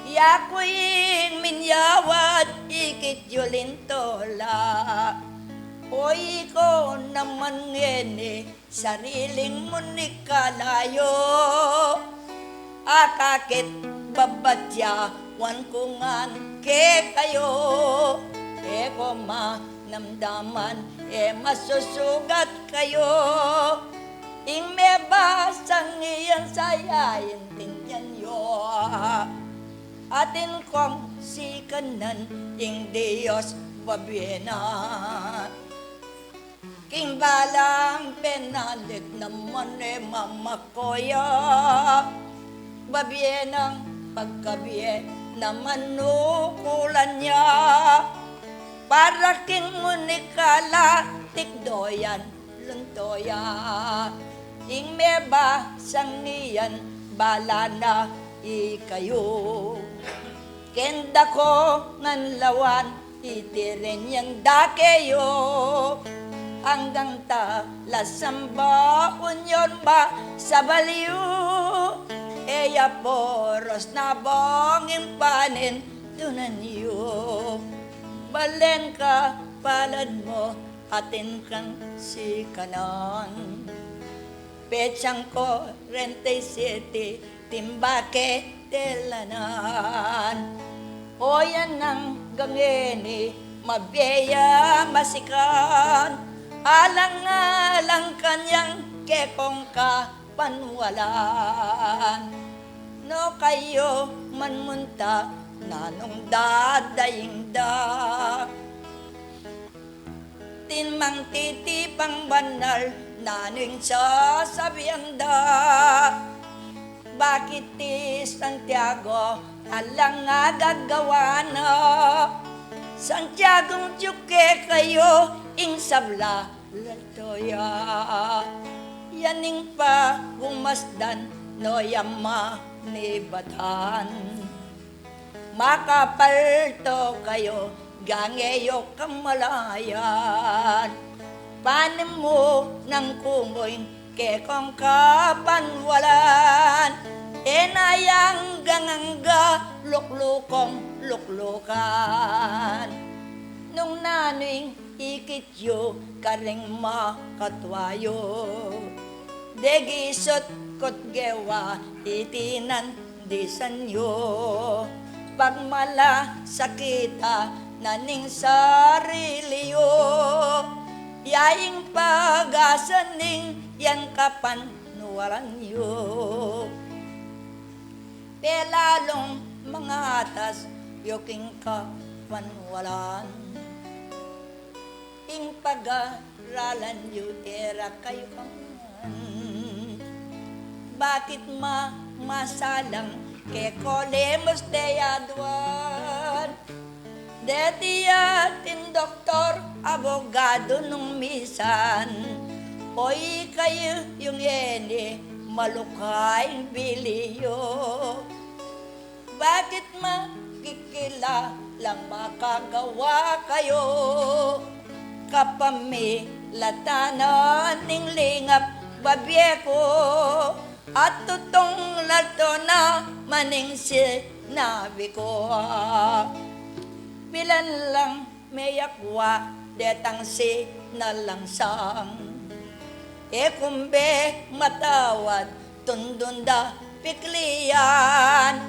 yakuing minyawat ikit yulintola oy ko naman ngene sariling mo ni kalayo akakit babatya wan kungan ke kayo ko manamdaman masusugat kayo ing may basang iyan saya intindihan yo atin kong sikanan ing Diyos babiena king balang penalit naman mamakoya babienang pagkabiye naman nukulan niya para king munikala tikdoyan luntoya ing meba sang niyan bala na ikayo kenda ko ngan lawan itirin yang dakeyo hanggang ta lasamba unyon ba sa baliw eya poros na bongin panin tunan iyo balen ka palad mo atin kang sikanan petsang ko 47 timbake telanan o yan ang gangeni mabiya masikan alang-alang kanyang kekong kapanwalan no kayo manmunta nanong dadaying da tinmang titipang banal naning sasabihan da bakit ti Santiago alang nga gagawa na Santiago tiyuke kayo ing sabla latoya yaning pa gumasdan no yama ni batan makapalto kayo gangeyo kamalayan panem mo ng kumoy kekong kapanwalan enayang gangangga luklukong luklukan nung naning ikityo karing makatwayo degisot kot gewa itinan disanyo pagmala sakita naning sariliyo yaing pagasaning yan kapan nuwaran yo pelalong mga atas yoking kapanwalan ing pag-aralan yu tera kayo bakit masalang ke kolemos de adwan detiatin doktor abogado nung misan oy kayo yung ene malukay biliyo bakit makikila lang makagawa kayo kapamilatanan ning lingap babye ko at tutong lato na maning sinabi ko bilan lang may yakwa detang si nalangsang kumbe matawad tundunda piklian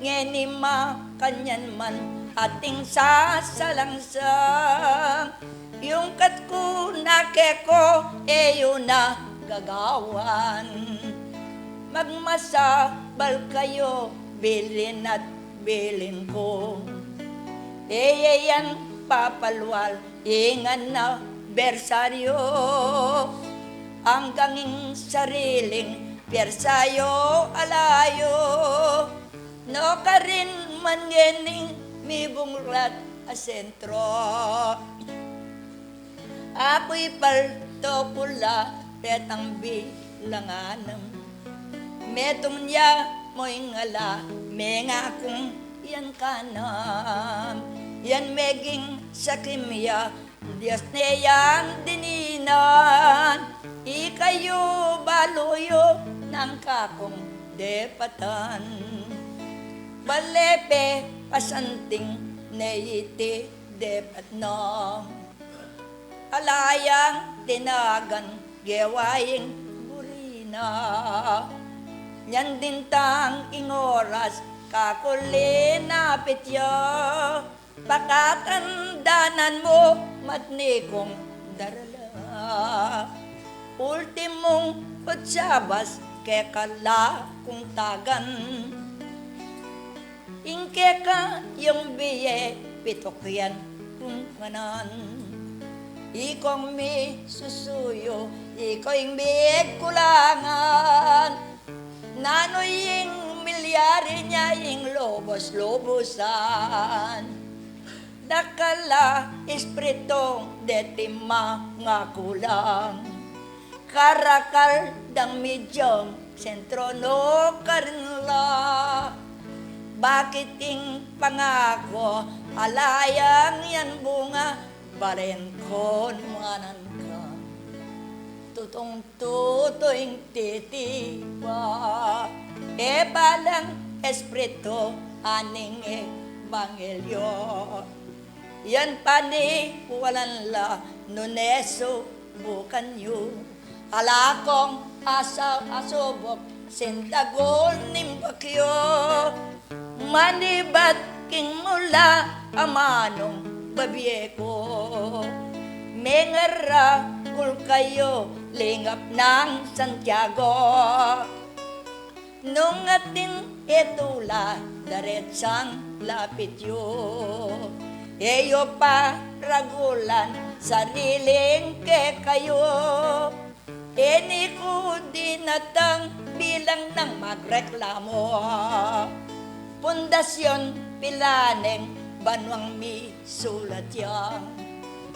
ngenima kanyan man ating sasalangsang yung katko na keko yun na gagawan magmasabal kayo bilin at bilin ko yan papalwal ingan na bersaryo ang ganging sariling persayo alayo no karin man ngening mibungrat a sentro ako'y palto pula petang bilanganam metong niya mo'y ngala menga kong yan kanam yan meging sa kimya, Diyos niyang dininan, ikayo baluyo ng kakong depatan. Balepe pasanting neiti depat na, alayang tinagan gewaying burina. Nyan din tang ingoras kakuli napit yo, pakatandanan mo matnikong darala. Ultimong kutsabas kekala kung tagan, ingke ka yung biye pitokyan kung kanan. Ikong mi susuyo, iko'y mi kulangan, nanoying milyari niya yung lobos-lobosan. Dakala espritong detima nga kulang, karakal dang medyong sentro no karinla. Bakit ting pangako alayang yan bunga, baren kon manan ka, tutong tutoing titiba, e balang esprito aning ebanghelyo. Yan pani walan la nuneso bukan yu, alakong asaw asubok sindagol nimbakyo, manibat king mula amanong babiye ko. Mengera kul kayo lingap ng Santiago, nung atin etula daretsang lapit yo. Eyo pa ragulan sariling ke kayo, eni ko dinatang bilang ng magreklamo. Pundasyon pilaneng banwang mi sulat yang,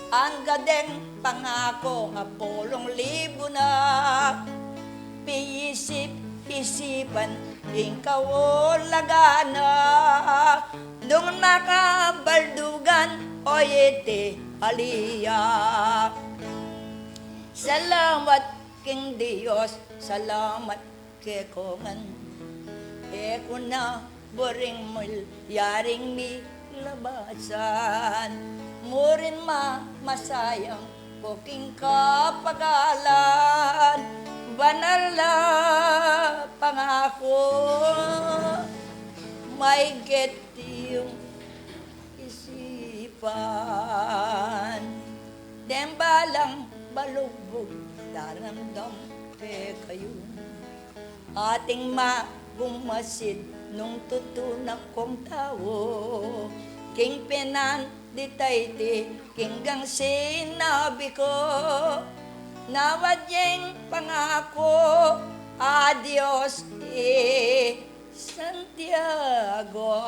ang gadeng pangako nga 10,000 na, piisip-isipan ikaw lagana, nung nakabaldugan o iti aliya. Salamat king Diyos, salamat ke kongan, e kuna boring mul yaring mi labasan, murin masayang poking kapagalan, banal na pangako, may get yung isipan. Dembalang balugbog daramdam pe kayo, ating magumasid nung tutunak kong tao, king penan di tayti kinggang sinabi ko, nawadyeng pangako, adios Santiago.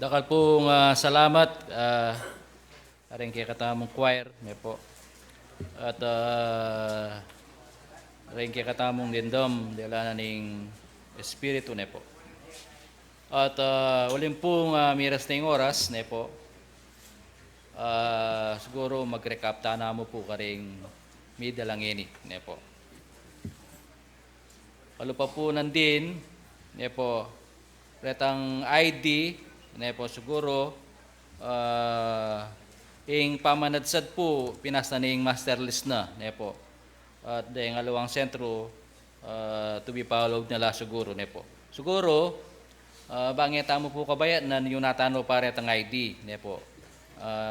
dakal pong salamat aring kay katamong choir, ne po. At aring kay katamong dindom, dala na ning espiritu, ne po. At ulim pong miras na yung oras, ne po. Siguro mag-recap na mo po karing midalangini, ne po. Palo pa po nandin, ne po, retang ID, ne po siguro, ing pamanadsad po, pinas na ning master list na, ne po. At yung alawang sentro, to be followed nila siguro, ne po. Siguro, bangeta mo po kabayat na yung natano pare tang ID, ne po.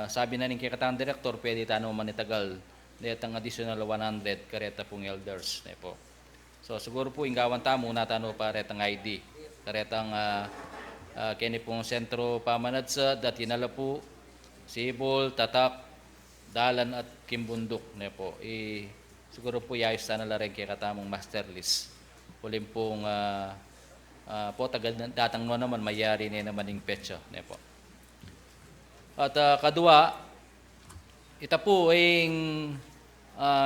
Sabi na ning kikatang direktor, pwede tano manitagal, netang additional 100 kareta pong elders, ne po. So siguro po inggawan tamo natano paretang ID. Karetang kini pong sentro pamanadsa dati nala po Sibol, Tatak, Dalan at Kimbundok, ne po. Siguro po yayos na la rin kay katamong master list. Ulim pong po tagad datang no naman mayari ni naman ing petsa, ne po. At kadua ita po ing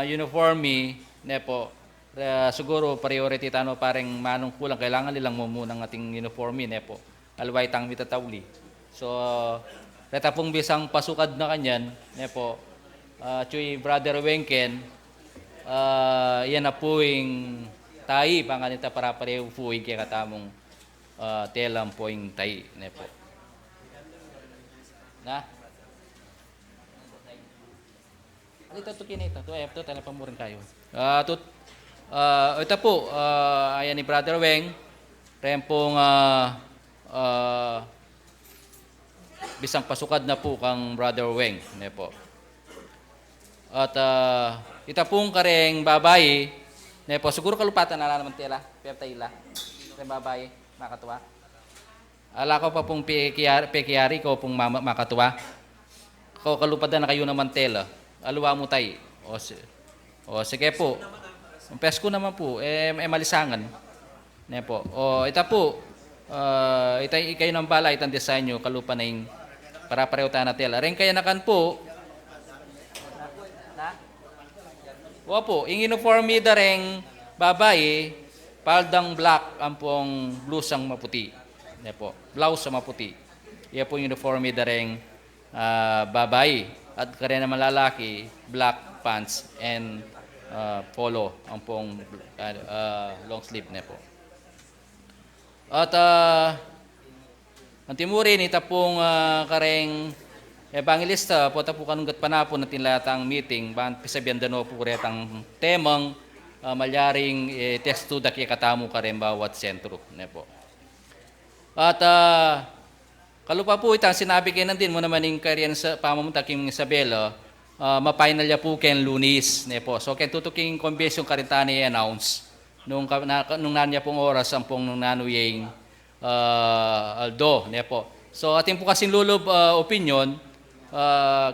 uniforme, ne po. Siguro priority tano pareng manong kulang kailangan nilang mumunang ating uniforme, ne po. Alway tang mitatawli. So reta pong bisang pasukad na kanyan, ne po. Chuy Brother Wenken, yan na po yung tayi panganita para pareho po yung kaya katamong telam po yung tayi, ne po. Na? Alito to kinita, to tala pamurin kayo. Ito po, ayan ni Brother Weng, rin pong bisang pasukad na po kang Brother Weng, ne po. At ita pong kareng babae, ne po, siguro kalupatan na naman tila, perta ila, kareng babae, makatuwa. Ala ko pa pong pekiyari ko pong makatuwa. Ko kalupadan na kayo naman tela, aluwa mo tay. O sige po. Ang pesko naman po, malisangan. Ne po. O ita po, kayo ng bala, itang design nyo, kalupa na yung para pareho tayo na tela. Rin kaya nakan po, po, yung uniforme da rin babae, paldang black ang pong blusang maputi. Ne po, blouse sa maputi. Iya po yung uniforme da rin babae. At kaya naman lalaki, black pants and polo ang pong long sleeve, ne po. At ang timurin ita pong kareng evangelista po tapo kanunggat panapon natin latang meeting ban pisabihan dano po retang temang malyaring testo daki katamu karen bawat sentro, ne po. At kalupa po itang sinabi kayo din mo naman yung kariyan sa pamamunta king Isabela, ma-final ya po ken Lunis, ne po. So ken tutuking convention karintani i-announce nung nanya pong oras ang pong nung nanuyeng Aldo, ne po. So ating po kasing lulob opinion,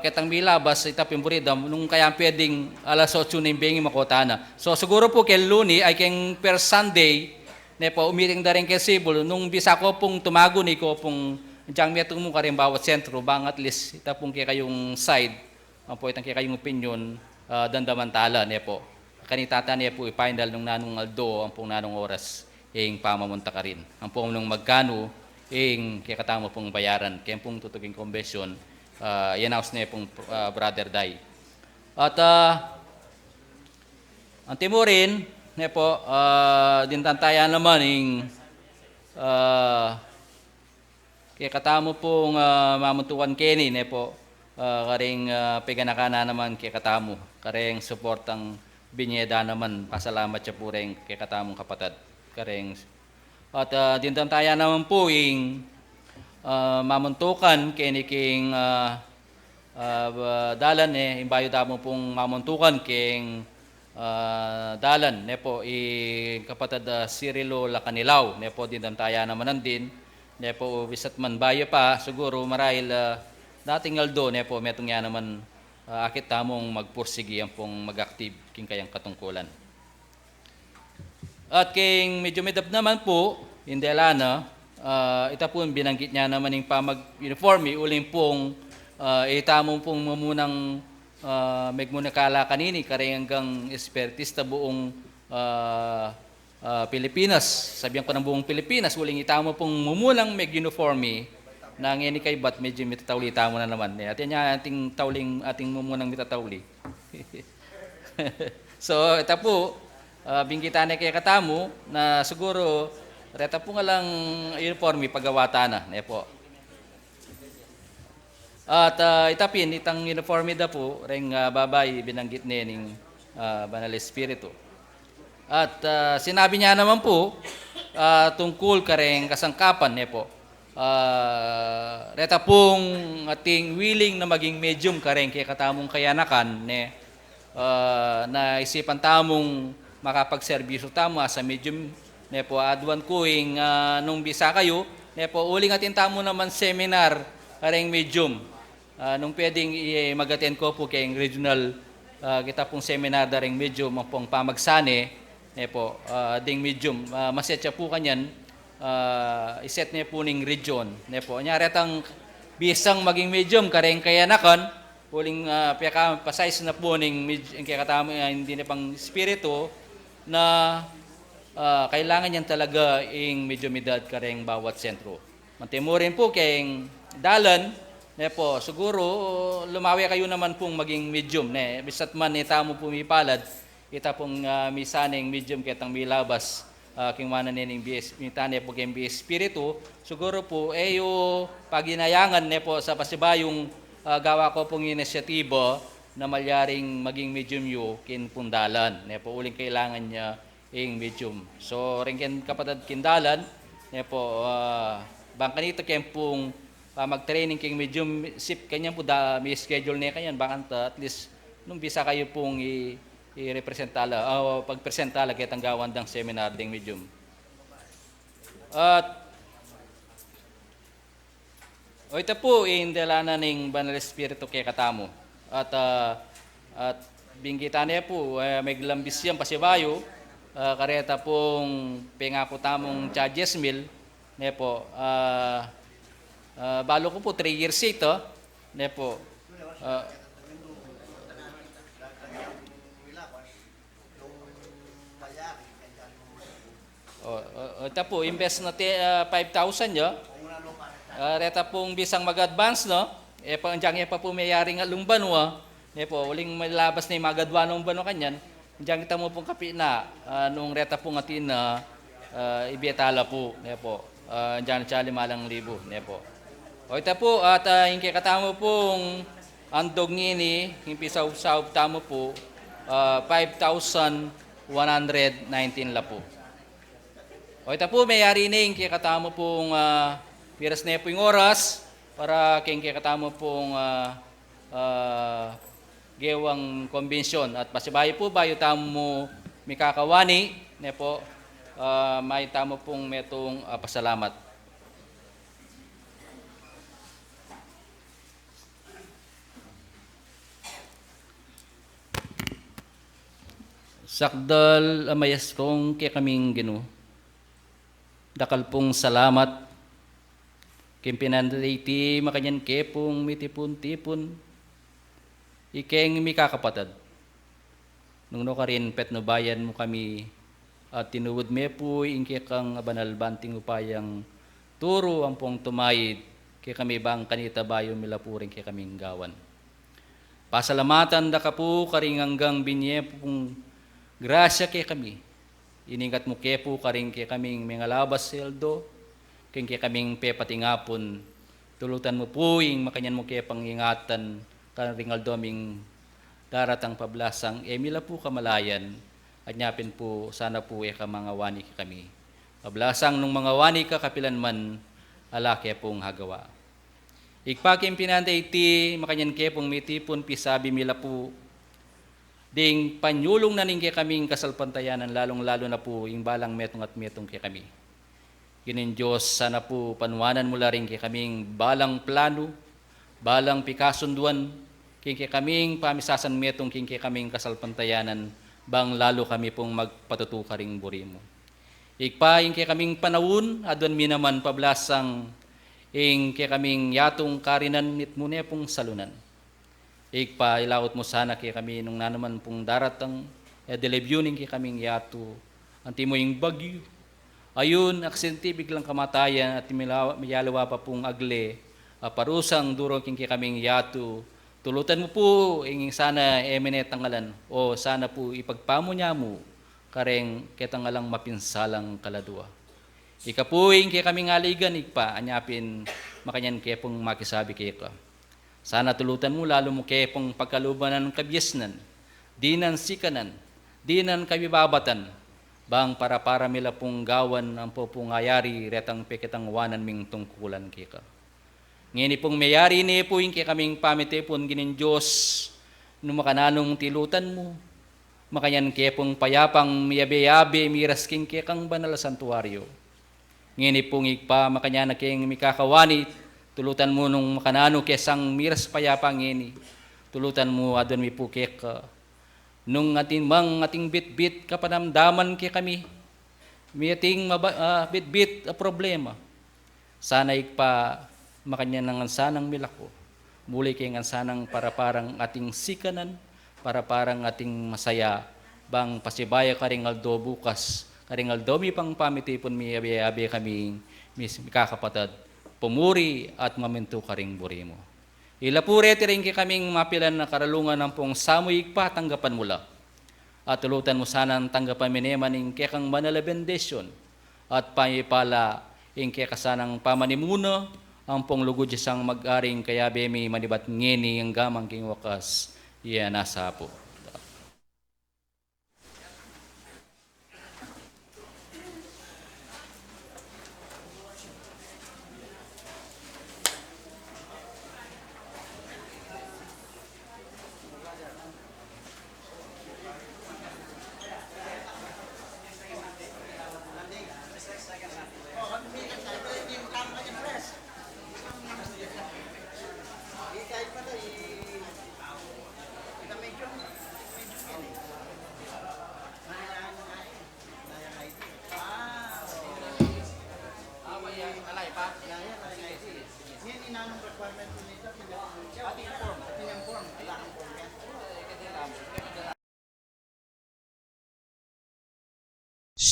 ketang milabas itapin buridam nung kaya pwedeng alas 8 na yung makotana. So siguro po ken Luni ay ken per Sunday, ne po, umiring da rin kay Sibol, nung bisa ko pong tumago ni ko pong diyang metong mo ka rin bawat sentro, bang at least ita pong kaya kayong side, ang po itang kaya kayong opinion, dandamantala, ne po. Kanitata niya po i-final nung nanong Aldo, ang pong nanong oras, yung pamamunta ka rin. Ang pong nung magkano, yung kaya katama pong bayaran, kaya pong tutuging convention, i-announce niya pong Brother Day. At ang timurin, ne po, dintantayan naman yung kaya katamo pong mamuntuan Kenny, ne po, karing peganakana naman kaya katamo, karing support ang binyeda naman, pasalamat siya po rin kaya katamong kapatid, karing. At dintantayan naman po yung mamuntukan Kenny king dalan, yung bayo damo pong mamuntukan king dalan, ne po, kapatid Cirilo Lacanilaw, ne po, dintantayan naman din. Ne po, bisat man bayo pa, siguro marahil dating Aldo, ne po, metong yan naman akit tamong magpursigi ang pong mag-active king kayang katungkulan. At king medyo medab naman po, hindi alana, ita po binanggit niya naman yung pamag-uniforme, uling pong itamong pong mamunang megmuna kala kanini, kare hanggang espiritista buong Pilipinas. Sabihan ko ng buong Pilipinas, uling itamo pong mamunang meg-uniforme na ngeni kay bat medyo mitatawli tamo na naman. At yan yung ating mamunang mitatawli. So, ito po, bingkitan na kay katamo na siguro reta po nga lang uniforme pagawata na. Po. At itapin, itang uniforme da po, ring babay binanggit niya ng Banal Espiritu. At sinabi niya naman po, tungkol kareng kasangkapan po. Reta pong ating willing na maging medium kareng kay katamong kayanakan na isipan tamong makapagserbisyo tamo sa medium po adwan kuing nung bisa kayo po uling atin tamo naman seminar kareng medium nung pwedeng mag-attend ko po kay regional kita pong seminar daring medium pong pamagsane po ding medium masetya po kanyan iset niya po ning region po nya retang bisang maging medium kareng kayanakan uling pasayos na po ning kaya katamo hindi na pang spirito na kailangan yan talaga yung mediumidad kareng bawat sentro. Mantimo rin po kayong dalan, po, siguro lumawi kayo naman pong maging medium. Bisat man tamo pumipalad, ita pong misaning medium kitang milabas, king mananin yung mitane po kayong espiritu, siguro po, yung paginayangan po sa pasibayong gawa ko pong inisyatibo na malyaring maging medium yu kin pundalan. Po, uling kailangan niya yung medium. So, rin kapatid kindalan, po, bangkanito kayo pong mag-training kayong medium sip, kanyan po may schedule niya kanyan, bakanta at least nung bisa kayo pong i-representala, pag-presentala kayo tanggawan ng seminar ding medium. At ito po, indalanan ng Banal Espiritu kay katamo. At binggita niya po, may glambis yan pasibayo, kareta pong pingako tamong charges mil, po, balo ko po 3 years ito, po, ito po, invest na 5,000 nyo, reta pong bisang mag-advance, no? Diyan pa po mayari nga lumbanwa, po, uling malabas na yung magadwa ng bano kanyan, diyan kita mo pong kapi na, nung reta pong atin na ibietala po, po, diyan siya 5,000, po. O ito po, at yung katamo pong andog ngini, yung pisaw-saw tamo po, 5,119 la po. O ito po, mayari na yung katamo pong piras na po yung oras, para kayong katamo pong gewang convention at pasibayo po bayo tamo may kakawani po may tamo pong metong pasalamat. Sakdal amayas kong kaya kaming Ginoo. Dakal pong salamat kimpinandayti makanyan kepong mitipon-tipon ikeng mi kakapatad. Nung no karin pet no bayan mo kami at tinuod me po ingke kang banal banting upayang turo ang pong tumayid kay kami bang kanita bayo milapuring kay kaming gawan. Pasalamatan da ka po karing hanggang binye pong grasya kay kami. Iningat mo kay po karing kay kaming mga labas seldo kay kaming pepatingapon. Tulutan mo po ing makanyan mo kay pangingatan karingal doming daratang pablasang emila po kamalayan at nyapin po sana po ka mga wani kami. Pablasang nung mga wani ka kapilan man alake pong hagawa. Ikpakim pinanday iti makanyan ke pong mitipon pisabi mila po ding panyulong na ning ke kaming kasalpantayanan lalong-lalo na po yung balang metong at metong ke kami. Ginin Diyos sana po panwanan mula rin ke kaming balang plano, balang pikasunduan, kingke kaming pamisasan metong kingke kaming kasalpantayanan, bang lalo kami pong magpatutukaring buri mo. Ikpa ing kay kaming panawon, adwan mi naman pablasang ing kay kaming yatong karinan nit muna pong salunan. Ikpa ilawot mo sana kay kami nung nanaman pong daratang delebyoning kay kaming yato. Anti mo yung bagyo. Ayun, aksenti biglang kamatayan at miyalawa pa pong agle. Parusang durong king kay kaming yato. Tulutan mo po ing sana emenet tangalan o sana po ipagpamo niya mo kareng ketangalang mapinsalang kaladua. Ikapuing kay kaming aligan ikpa anyapin makanyan kay pong makisabi kay ka. Sana tulutan mo lalo mo kay pong pagkalubanan ng kabyesnan, dinan sikanan, dinan kabibabatan, bang para mila pong gawan ang po pong ayari retang peketang wanan ming tungkulan kay ka. Ngini pong mayari ni po yung kay kaming pamitipon ginin Diyos nung makananong tilutan mo, makanyan kay pong payapang miyabe-yabe miras king kay kang banal santuaryo. Ngini pong ikpa makanya na kayong mikakawani, tulutan mo nung makanano kesang miras payapang ngini. Tulutan mo adon mi po kay ka. Nung ating bit-bit kapanamdaman kay kami, may ating bit-bit problema. Sana ikpa makanya nang sanang milako. Muli kay nga sanang para parang ating sikanan, para parang ating masaya, bang pasibaya ka rin aldo bukas, karingal domi pang pamitipon mi abi kami kakapatad, pumuri at mamento karing buri mo. Ilapure rin kay kaming mapilan na karalungan ng pong samuig pa tanggapan mula. At tulutan mo sana ang tanggapan mineman ng kekang manala bendisyon at pangipala ing kekasanang pamanimuno ang pong lugod sang mag-aring kaya bemi manibat ngeni ang gamang king wakas iya nasa po.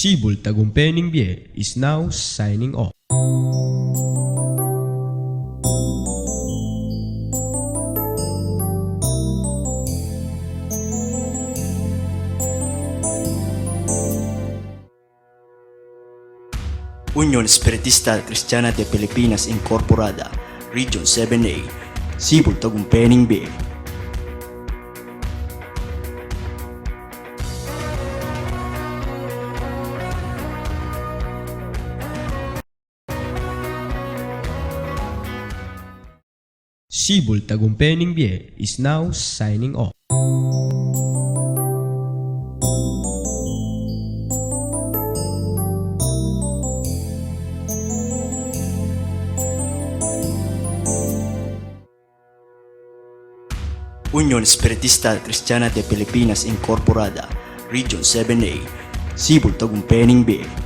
Sibol Tagumpay Bie is now signing off. Unión Espiritista Cristiana de Pilipinas Incorporada, Region 7A, Sibol Tagumpay Bie. Sibol Tagumpay Bie is now signing off. Unión Espiritista Cristiana de Pilipinas Incorporada, Region 7A, Sibol Tagumpay Bie.